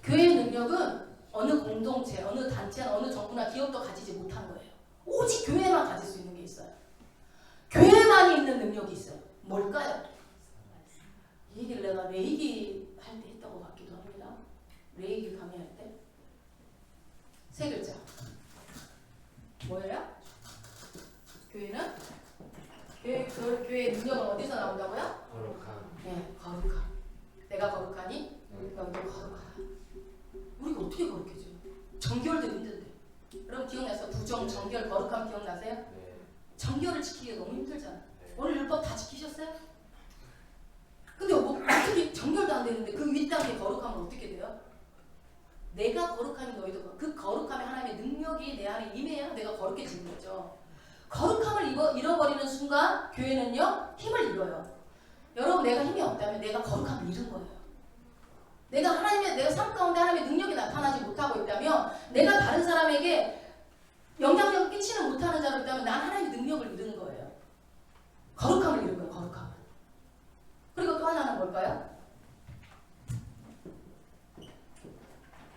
교회의 능력은 어느 공동체, 어느 단체, 어느 정부나 기업도 가지지 못한 거예요. 오직 교회만 가질 수 있는 게 있어요. 교회만이 있는 능력이 있어요. 뭘까요? 이 얘기를 내가 레이기 할 때 했던 것 같기도 합니다. 레이기 강의할 때. 세 글자. 뭐예요? 교회는? 교회의 능력은 어디서 나온다고요? 거룩함. 네, 거룩함. 내가 거룩하니? 너도 거룩하다. 우리가 어떻게 거룩해져요? 정결도 힘든데. 여러분 기억나세요? 부정, 정결, 거룩함 기억나세요? 네. 정결을 지키기가 너무 힘들잖아요. 네. 오늘 율법 다 지키셨어요? 근데 뭐 어떻게 정결도 안 되는데 그 윗단계 거룩함은 어떻게 돼요? 내가 거룩하니 너희도 거룩. 그 거룩함에 하나님의 능력이 내 안에 임해야 내가 거룩해지는 거죠. 거룩함을 잃어버리는 순간 교회는요 힘을 잃어요. 여러분 내가 힘이 없다면 내가 거룩함을 잃은 거예요. 내가 삶 가운데 하나님의 능력이 나타나지 못하고 있다면 내가 다른 사람에게 영향력을 끼치는 못하는 자로 있다면 난 하나님의 능력을 잃은 거예요. 거룩함을 잃은 거예요. 거룩함을. 그리고 또 하나는 뭘까요?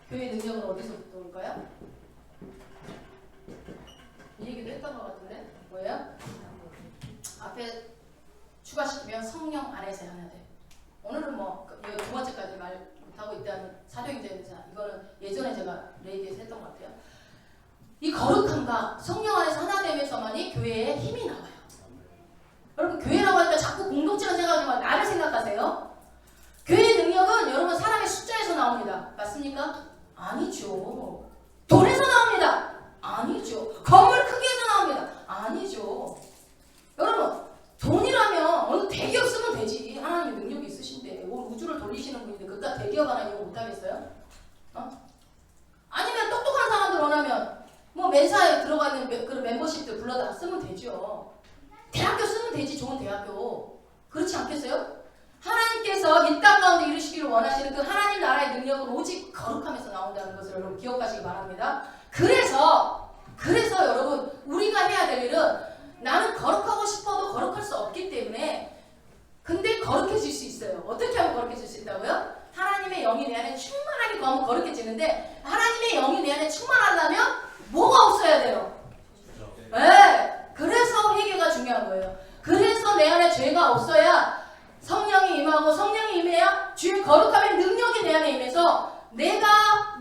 교회의 능력은 어디서부터 올까요? 이 얘기도 했던 것 같은데 뭐예요? 앞에 추가시키면 성령 안에서 하나 돼. 오늘은 뭐 두 번째까지 말 못하고 있다는 사도행전에 대해서 이거는 예전에 제가 레이디에서 했던 것 같아요. 이 거룩함과 성령 안에서 하나 되면서만이 교회에 힘이 나와요. 여러분 교회라고 하니까 자꾸 공동체를 생각하지 말고 나를 생각하세요. 교회의 능력은 여러분 사람의 숫자에서 나옵니다. 맞습니까? 아니죠. 돈에서 나옵니다. 아니죠. 건물 크기에서 나옵니다. 아니죠. 여러분 돈이라면 어느 대기업 쓰면 되지. 하나님의 능력이 있으신데 우주를 돌리시는 분인데 그깟 대기업 하나 이용 못하겠어요? 아니면 똑똑한 사람들 원하면 뭐 맨사에 들어가 있는 그런 멤버십들 불러다 쓰면 되죠. 대학교 쓰면 되지. 좋은 대학교. 그렇지 않겠어요? 하나님께서 이 땅 가운데 이루시기를 원하시는 그 하나님 나라의 능력은 오직 거룩함에서 나온다는 것을 여러분 기억하시기 바랍니다. 그래서 여러분 우리가 해야 될 일은 나는 거룩하고 싶어도 거룩할 수 없기 때문에 근데 거룩해질 수 있어요. 어떻게 하면 거룩해질 수 있다고요? 하나님의 영이 내 안에 충만하게 거하면 거룩해지는데 하나님의 영이 내 안에 충만하려면 뭐가 없어야 돼요? 네. 그래서 회개가 중요한 거예요. 그래서 내 안에 죄가 없어야 성령이 임하고 성령이 임해야 주의 거룩함의 능력이 내 안에 임해서 내가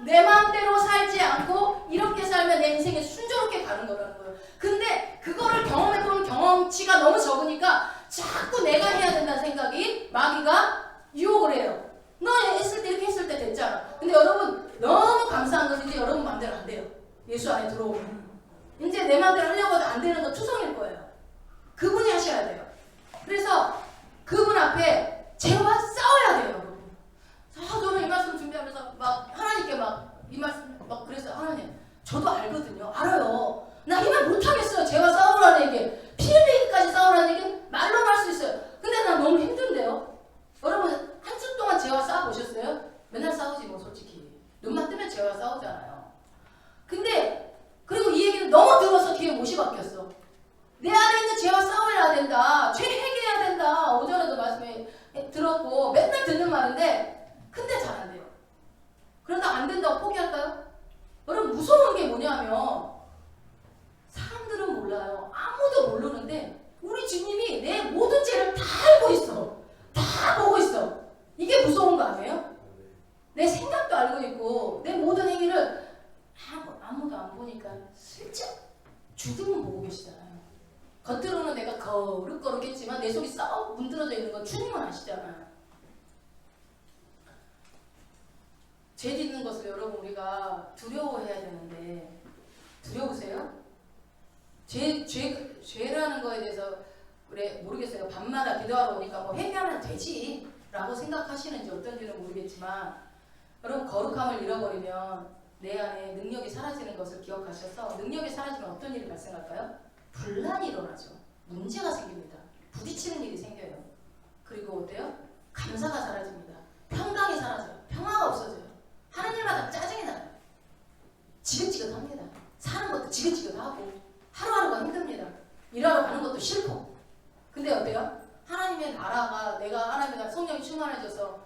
내 마음대로 살지 않고 이렇게 살면 내 인생이 순조롭게 가는 거라는 거예요. 근데 그거를 경험해본 경험치가 너무 적으니까 자꾸 내가 해야 된다는 생각이 마귀가 유혹을 해요. 너 했을 때 이렇게 했을 때 됐잖아. 근데 여러분 너무 감사한 것은 이제 여러분 마음대로 안 돼요. 예수 안에 들어오면 이제 내 마음대로 하려고 해도 안 되는 건 투성일 거예요. 그분이 하셔야 돼요. 그래서 그분 앞에 죄와 싸워야 돼요. 여러분. 저는 이 말씀 준비하면서 막 하나님께 막 이 말씀 막 그래서 하나님 저도 알거든요. 알아요. 나 이 말 못하겠어요. 죄와 싸우라는 얘기, 피 흘리기까지 싸우라는 얘기 말로는 할 수 있어요. 근데 난 너무 힘든데요. 여러분 한 주 동안 죄와 싸워보셨어요? 맨날 싸우지 뭐 솔직히. 눈만 뜨면 죄와 싸우잖아요. 근데 그리고 이 얘기를 너무 들어서 뒤에 못이 바뀌었어. 내 안에 있는 죄와 싸워야 된다. 죄 해결해야 된다. 오전에도 말씀에 들었고 맨날 듣는 말인데 근데 잘 안 돼요. 그런다 안 된다고 포기할까요? 여러분 무서운 게 뭐냐면 사람들은 몰라요. 아무도 있고 내 모든 행위를 아무도 안 보니까 슬쩍 주님은 보고 계시잖아요. 겉으로는 내가 거룩거룩했지만 내 속이 썩 문드러져 있는 건 주님은 아시잖아요. 죄 짓는 것을 여러분 우리가 두려워해야 되는데 두려우세요? 죄라는 거에 대해서 그래 모르겠어요. 밤마다 기도하러 오니까 뭐 회개하면 되지 라고 생각하시는지 어떤지는 모르겠지만 여러분 거룩함을 잃어버리면 내 안에 능력이 사라지는 것을 기억하셔서 능력이 사라지면 어떤 일이 발생할까요? 분란이 일어나죠. 문제가 생깁니다. 부딪히는 일이 생겨요. 그리고 어때요? 감사가 사라집니다. 평강이 사라져요. 평화가 없어져요. 하는 일마다 짜증이 나요. 지긋지긋합니다. 사는 것도 지긋지긋하고 하루하루가 힘듭니다. 일하러 가는 것도 싫고. 근데 어때요? 하나님의 나라가 내가 하나님의 성령이 충만해져서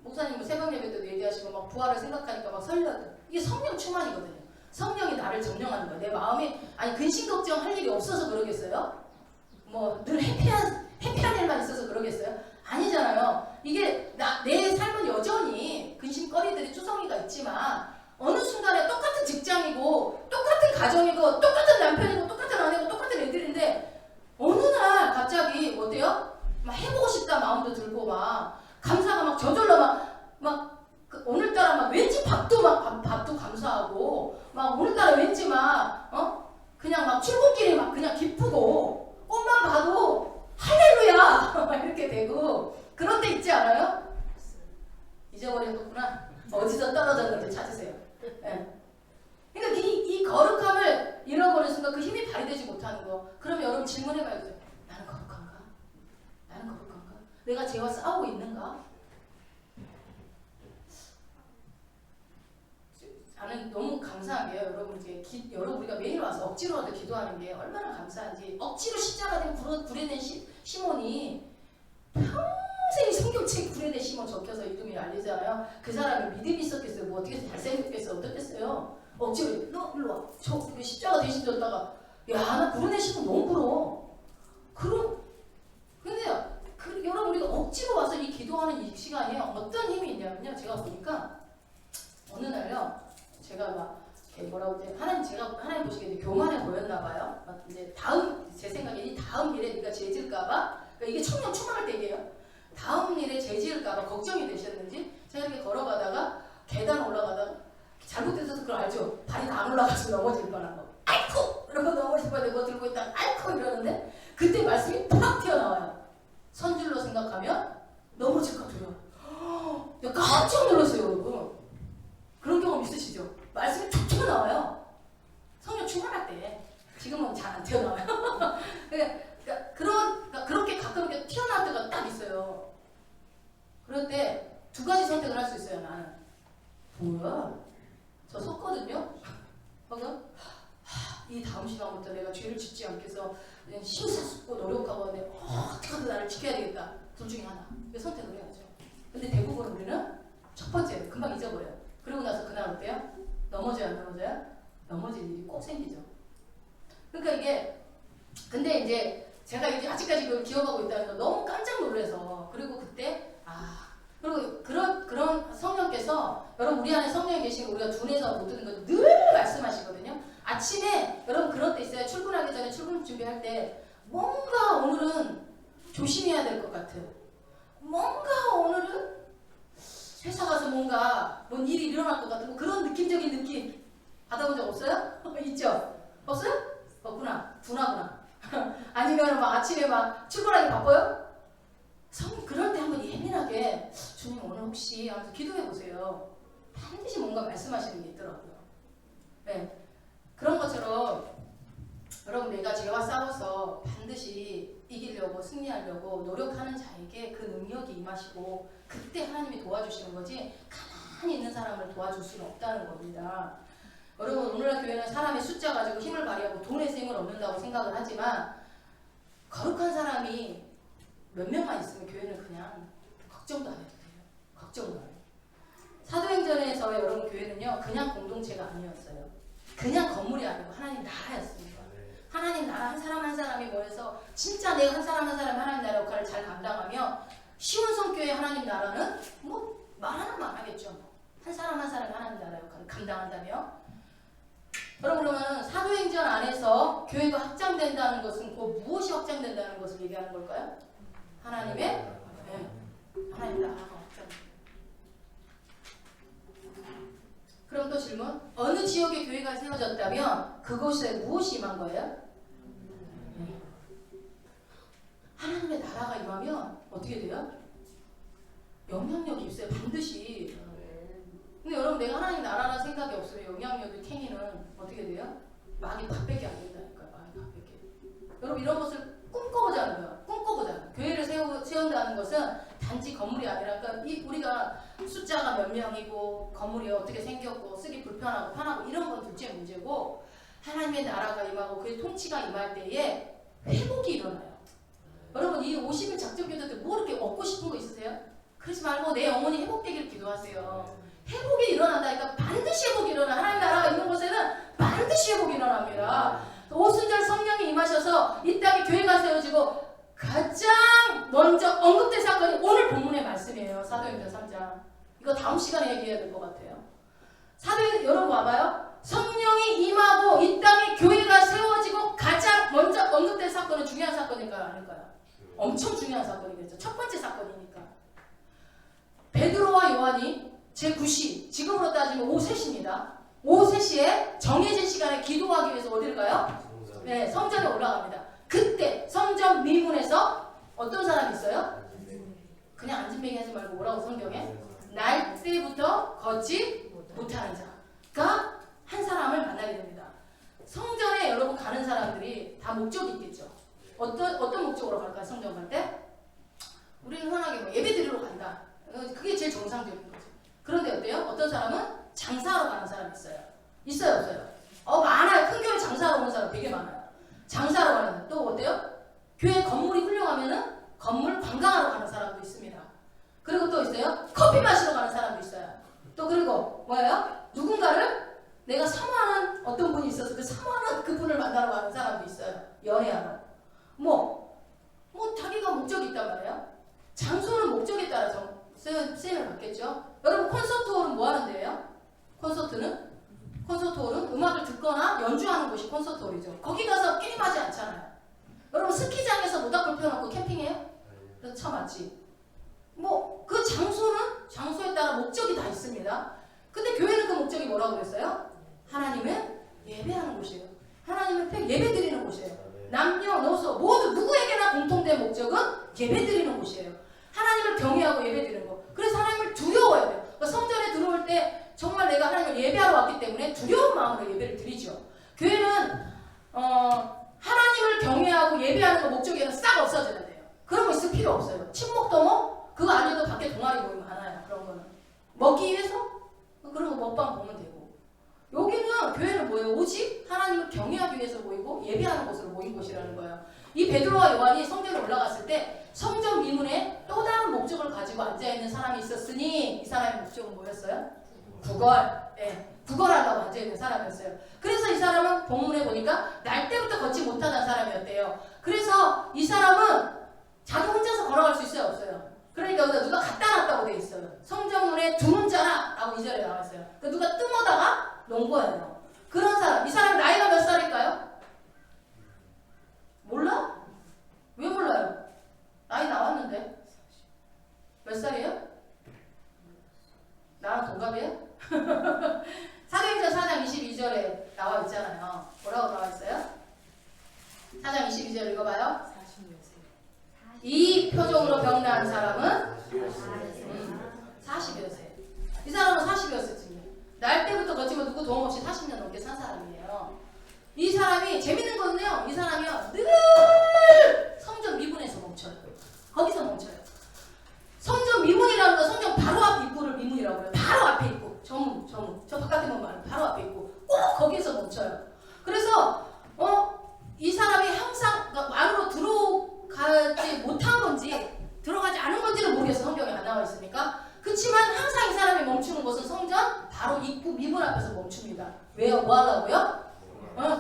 목사님 새벽 예배 때도 얘기하시고 막 부활을 생각하니까 막 설레요. 이게 성령 충만이거든요. 성령이 나를 점령하는 거예요. 내 마음이 아니 근심 걱정할 일이 없어서 그러겠어요? 뭐 늘 해피한 일만 있어서 그러겠어요? 아니잖아요. 이게 내 삶은 여전히 근심거리들이 투성이가 있지만 어느 순간에 똑같은 직장이고 똑같은 가정이고 똑같은 남편이고 똑같은 아내고 똑같은 애들인데 어느 날 갑자기 어때요? 막 해보고 싶다 마음도 들고 막 감사가 막 저절로 막 오늘따라 막 왠지 밥도 감사하고 막 오늘따라 왠지 막 그냥 막 출근길이 막 그냥 기쁘고 꽃만 봐도 할렐루야 이렇게 되고 그런 데 있지 않아요? 잊어버렸구나. 어디서 떨어졌는지 찾으세요. 네. 그러니까 이 거룩함을 잃어버린 순간 그 힘이 발휘되지 못하는 거. 그러면 여러분 질문해봐야죠. 나는 거룩한가? 나는 거룩한가? 내가 죄와 싸우고 있는가? 저는 너무 감사한 게요. 여러분 이제 여러분 우리가 매일 와서 억지로라도 기도하는 게 얼마나 감사한지. 억지로 십자가 된 불에 된 시몬이 평생 성경책에 불에 된 시몬 적혀서 이름이 알리잖아요. 그 사람이 믿음이 있었겠어요? 뭐 어떻게 잘생겼겠어요? 어떻겠어요? 억지로 너 일로 와. 저 십자가 대신 졌다가 야 나 불에 된 시몬 너무 부러워. 근데 여러분 우리가 억지로 와서 이 기도하는 이 시간에 어떤 힘이 있냐면요. 제가 보니까 어느 날요. 제가 막 뭐라고 이제 하나님 보시기에 이제 교만해 보였나 봐요. 막 이제 제 생각에 이 다음 일에 네가 죄질까봐 그러니까 이게 청년 충만할 때 얘기예요. 다음 일에 죄질까봐 걱정이 되셨는지 제가 이렇게 걸어가다가 계단 올라가다가 잘못돼서 그걸 알죠. 발이 다 안 올라가서 넘어질 뻔한 거. 아이쿠 이러고 넘어질 뻔해 뭐 들고 있다가 아이쿠 이러는데 그때 말씀이 팍 튀어나와요. 선줄로 생각하면 넘어질까 두려워. 내가 깜짝 놀랐어요 여러분. 그런 경험 있으시죠? 말씀이 툭 튀어나와요. 성령 충만할 때. 지금은 잘 안 튀어나와요. 그러니까 그렇게 가끔 이렇게 튀어나올 때가 딱 있어요. 그럴 때 두 가지 선택을 할 수 있어요. 나는 뭐야? 저 섰거든요. 이 다음 시간부터 내가 죄를 짓지 않게 해서 심사숙고 노력하고 어떻게든 나를 지켜야 되겠다. 둘 중에 하나. 선택을 해야죠. 근데 대부분 우리는 첫 번째로 금방 잊어버려요. 그러고 나서 그날 어때요? 넘어져요? 안 넘어져요? 넘어질 일이 꼭 생기죠. 그러니까 이게 근데 이제 제가 이제 아직까지 그걸 기억하고 있다는 거 너무 깜짝 놀라서 그리고 그때 그리고 그런 성령께서 여러분 우리 안에 성령이 계시고 우리가 둔해서 못 듣는 거 늘 말씀하시거든요. 아침에 여러분 그런 때 있어요. 출근하기 전에 출근 준비할 때 뭔가 오늘은 조심해야 될 것 같아요. 뭔가 오늘은 회사 가서 뭔가 뭔 일이 일어날 것 같은 그런 느낌적인 느낌 받아본 적 없어요? 있죠? 없어요? 없구나. 둔하구나. 아니면 막 아침에 막 출근하기 바빠요? 그럴 때 한번 예민하게 주님 오늘 혹시 하면서 기도해 보세요. 반드시 뭔가 말씀하시는 게 있더라고요. 네. 그런 것처럼 여러분 내가 죄와 싸워서 반드시 이기려고 승리하려고 노력하는 자에게 그 능력이 임하시고 그때 하나님이 도와주시는 거지 가만히 있는 사람을 도와줄 수는 없다는 겁니다. 여러분 오늘날 교회는 사람의 숫자 가지고 힘을 발휘하고 돈에서 힘을 얻는다고 생각을 하지만 거룩한 사람이 몇 명만 있으면 교회는 그냥 걱정도 안 해도 돼요. 걱정도 안 해요. 사도행전에서 여러분 교회는요 그냥 공동체가 아니었어요. 그냥 건물이 아니고 하나님 나라였습니다. 하나님 나라 한 사람 한 사람이 모여서 진짜 내가 한 사람 한 사람이 하나님 나라 역할을 잘 감당하며 시온성교회 하나님 나라는 뭐 말하는 말 하겠죠. 한 사람 한 사람이 하나님 나라 역할을 감당한다며. 여러분 그러면 사도행전 안에서 교회가 확장된다는 것은 그 무엇이 확장된다는 것을 얘기하는 걸까요? 하나님의 네, 하나님 나라가 확장. 그럼 또 질문. 어느 지역에 교회가 세워졌다면 그곳에 무엇이 임한 거예요? 하나님의 나라가 임하면 어떻게 돼요? 영향력이 있어요. 반드시. 근데 여러분 내가 하나님 나라라는 생각이 없으면 영향력이 탱이는 어떻게 돼요? 막이 밥밖에 안 된다니까요. 막이 밥밖에. 여러분 이런 것을 꿈꿔보자는 거예요. 꿈꿔보자. 교회를 세운다는 것은 단지 건물이 아니라 그러니까 우리가 숫자가 몇 명이고 건물이 어떻게 생겼고 쓰기 불편하고 편하고 이런 건 둘째 문제고 하나님의 나라가 임하고 그의 통치가 임할 때에 회복이 일어나요. 여러분 이 50일 작전기도 때 뭐 이렇게 얻고 싶은 거 있으세요? 그러지 말고 내 영혼이 회복되기를 기도하세요. 회복이 일어난다니까 반드시 회복이 일어나. 하나님 나라가 있는 곳에는 반드시 회복이 일어납니다. 오순절 성령이 임하셔서 이 땅에 교회가 세워지고 가장 먼저 언급된 사건이 오늘 본문의 말씀이에요. 사도행전 3장. 이거 다음 시간에 얘기해야 될 것 같아요. 여러분 봐봐요. 성령이 임하고 이 땅에 교회가 세워지고 가장 먼저 언급된 사건은 중요한 사건일까요? 아닐까요? 엄청 중요한 사건이겠죠. 첫 번째 사건이니까. 베드로와 요한이 제9시, 지금으로 따지면 오후 3시입니다. 오후 3시에 정해진 시간에 기도하기 위해서 어디를 가요? 네, 성전에 올라갑니다. 그때 성전 미문에서 어떤 사람이 있어요? 그냥 앉은뱅이 하지 말고 뭐라고 성경에? 날 때부터 걷지 못하는 자가 한 사람을 만나게 됩니다. 성전에 여러분 가는 사람들이 다 목적이 있겠죠. 어떤 목적으로 갈까요? 성전 갈 때? 우리는 흔하게 뭐 예배 드리러 간다. 그게 제일 정상적인 거죠. 그런데 어때요? 어떤 사람은 장사하러 가는 사람이 있어요. 있어요? 없어요? 많아요. 큰 교회 장사하러 오는 사람 되게 많아요. 장사하러 가는 사람. 또 어때요? 교회 건물이 훌륭하면은 건물 관광하러 가는 사람도 있습니다. 그리고 또 있어요? 커피 마시러 가는 사람도 있어요. 또 그리고 뭐예요? 누군가를 내가 사모하는 어떤 분이 있어서 그 사모하는 그분을 만나러 가는 사람도 있어요. 연애하러. 자기가 목적이 있단 말이에요. 장소는 목적에 따라서 쓰임을 받겠죠. 여러분 콘서트홀은 뭐 하는 데예요? 콘서트홀은 음악을 듣거나 연주하는 곳이 콘서트홀이죠. 거기 가서 게임하지 않잖아요. 여러분 스키장에서 모닥불 펴놓고 캠핑해요? 참 맞지. 그 장소에 따라 목적이 다 있습니다. 근데 교회는 그 목적이 뭐라고 그랬어요? 하나님은 예배하는 곳이에요. 하나님은 예배 드리는 곳이에요. 남녀노소 모두 누구에게나 공통된 목적은 예배 드리는 곳이에요. 하나님을 경외하고 예배 드리는 거. 그래서 하나님을 두려워해야 돼요. 그러니까 성전에 들어올 때 정말 내가 하나님을 예배하러 왔기 때문에 두려운 마음으로 예배를 드리죠. 교회는 하나님을 경외하고 예배하는 거 목적에는 싹 없어져야 돼요. 그런 거 있을 필요 없어요. 친목도모 그거 아니어도 밖에 동아리 모임 많아요. 그런 거는 먹기 위해서 그런 거 먹방 보면 되고. 여기는 교회는 뭐예요? 오직 하나님을 경외하기 위해서 모이고 예배하는 곳으로 모인 곳이라는 거예요. 이 베드로와 요한이 성전에 올라갔을 때 성전 미문에 또 다른 목적을 가지고 앉아있는 사람이 있었으니 이 사람의 목적은 뭐였어요? 구걸. 구걸하려고 앉아있는 사람이었어요. 그래서 이 사람은 본문에 보니까 날 때부터 걷지 못하는 사람이었대요. 그래서 이 사람은 자기 혼자서 걸어갈 수 있어요? 없어요? 그러니까 누가 갖다 놨다고 돼 있어요. 성전문에 두는 자라 라고 2절에 나와 있어요. 그러니까 누가 뜸어다가 놓은 거예요. 그런 사람. 이 사람 나이가 몇 살일까요? 몰라? 왜 몰라요? 나이 나왔는데. 몇 살이에요? 나랑 동갑이에요? 사도행전 4장 22절에 나와 있잖아요. 뭐라고 나와 있어요? 4장 22절 읽어봐요. 40여 세. 이 표적으로 병나은 사람은 40여 세. 이 사람은 40여 세쯤이에요. 날 때부터 거치고 누구 도움 없이 40년 넘게 산 사람이에요. 이 사람이 재밌는 거는요. 이 사람이요. 늘 성전 미문에서 멈춰요. 거기서 멈춰요. 성전 미문이라는 건 성전 바로 앞 입구를 미문이라고 해요. 바로 앞에 있고 저문 저 바깥에 보면 말고 바로 앞에 있고 꼭 거기서 멈춰요. 그래서 이 사람이 항상 안으로 들어가지 못한 건지 들어가지 않은 건지는 모르겠어. 성경에 안 나와 있으니까. 그렇지만 항상 이 사람이 멈추는 곳은 성전 바로 입구 미문 앞에서 멈춥니다. 왜요? 뭐 하려고요?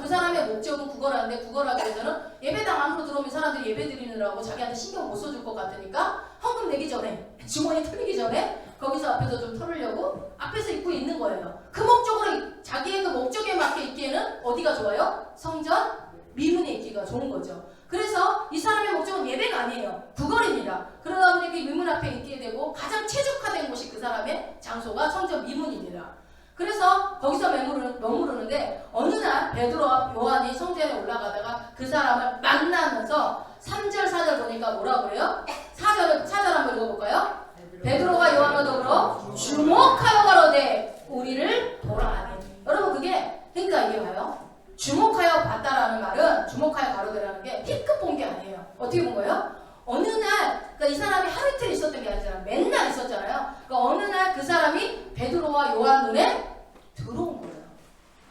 그 사람의 목적은 구걸하는데 구걸하기 위해서는 예배당 안으로 들어오면 사람들이 예배 드리느라고 자기한테 신경 못 써줄 것 같으니까 헌금 내기 전에 주머니 털리기 전에 거기서 앞에서 좀 털으려고 앞에서 입고 있는 거예요. 그 목적으로 자기의 그 목적에 맞게 있기에는 어디가 좋아요? 성전 미문에 있기가 좋은 거죠. 그래서 이 사람의 목적은 예배가 아니에요. 구걸입니다. 그러다 보니 그 미문 앞에 있게 되고 가장 최적화된 곳이 그 사람의 장소가 성전 미문입니다. 그래서 거기서 머무르는데 어느 날 베드로와 요한이 성전에 올라가다가 그 사람을 만나면서 3절 4절 보니까 뭐라고 그래요? 4절 한번 읽어볼까요? 베드로가 요한과 더불어 주목하여 가로되 우리를 보라. 여러분 그게 그러니까 이게 봐요. 주목하여 봤다라는 말은 주목하여 가로되라는 게 B급 본 게 아니에요. 어떻게 본 거예요? 어느 날 그러니까 이 사람이 하루 이틀 있었던 게 아니잖아요. 맨날 있었잖아요. 그러니까 어느 날 그 사람이 베드로와 요한 눈에 들어온 거예요.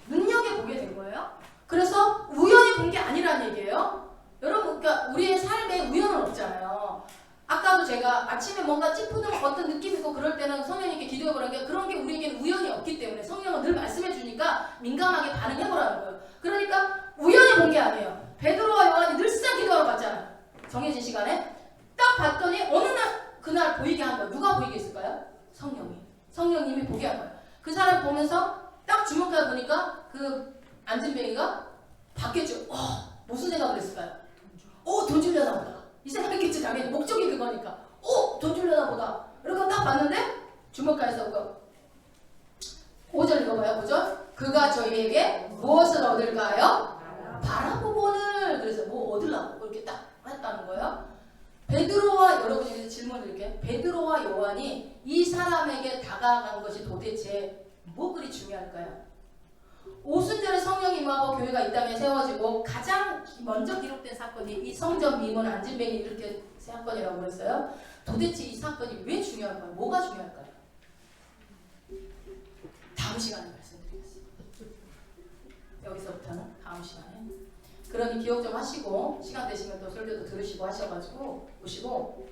눈여겨보게 된 거예요. 그래서 우연히 본 게 아니라는 얘기예요. 여러분 그러니까 우리의 삶에 우연은 없잖아요. 아까도 제가 아침에 뭔가 찌푸는 어떤 느낌이 있고 그럴 때는 성령님께 기도해보라는 게 그런 게 우리에게는 우연이 없기 때문에 성령은 늘 말씀해 주니까 민감하게 반응해보라는 거예요. 그러니까 우연히 본 게 아니에요. 베드로와 요한이 늘상 기도하러 갔잖아요. 정해진 시간에 딱 봤더니 어느 날 그날 보이게 한 거예요. 누가 보이게 했을까요? 성령님이 보게 한 거예요. 그 사람 보면서 딱 주목해 보니까 그 안진뱅이가 바뀌었죠. 무슨 생각을 했을까요? 돈 주려나 보다. 이 생각했겠지 당연히. 목적이 그거니까. 돈 주려나 보다. 이렇게 딱 봤는데 주목해서 그 5절 읽어봐요. 5절. 그가 저희에게 무엇을 얻을까요? 바라보고는. 그래서 뭐 얻으려고 이렇게 딱 했다는 거예요. 베드로와 여러분이 그래서 질문을 드릴게요. 베드로와 요한이 이 사람에게 다가간 것이 도대체 뭐 그리 중요할까요? 오순절에 성령이 임하고 교회가 이 땅에 세워지고 가장 먼저 기록된 사건이 이 성전 미문 안진뱅이 이렇게 사건이라고 그랬어요. 도대체 이 사건이 왜 중요할까요? 뭐가 중요할까요? 다음 시간에 말씀드리겠습니다. 여기서부터는 다음 시간에. 그러니 기억 좀 하시고 시간 되시면 또 설교도 들으시고 하셔가지고 보시고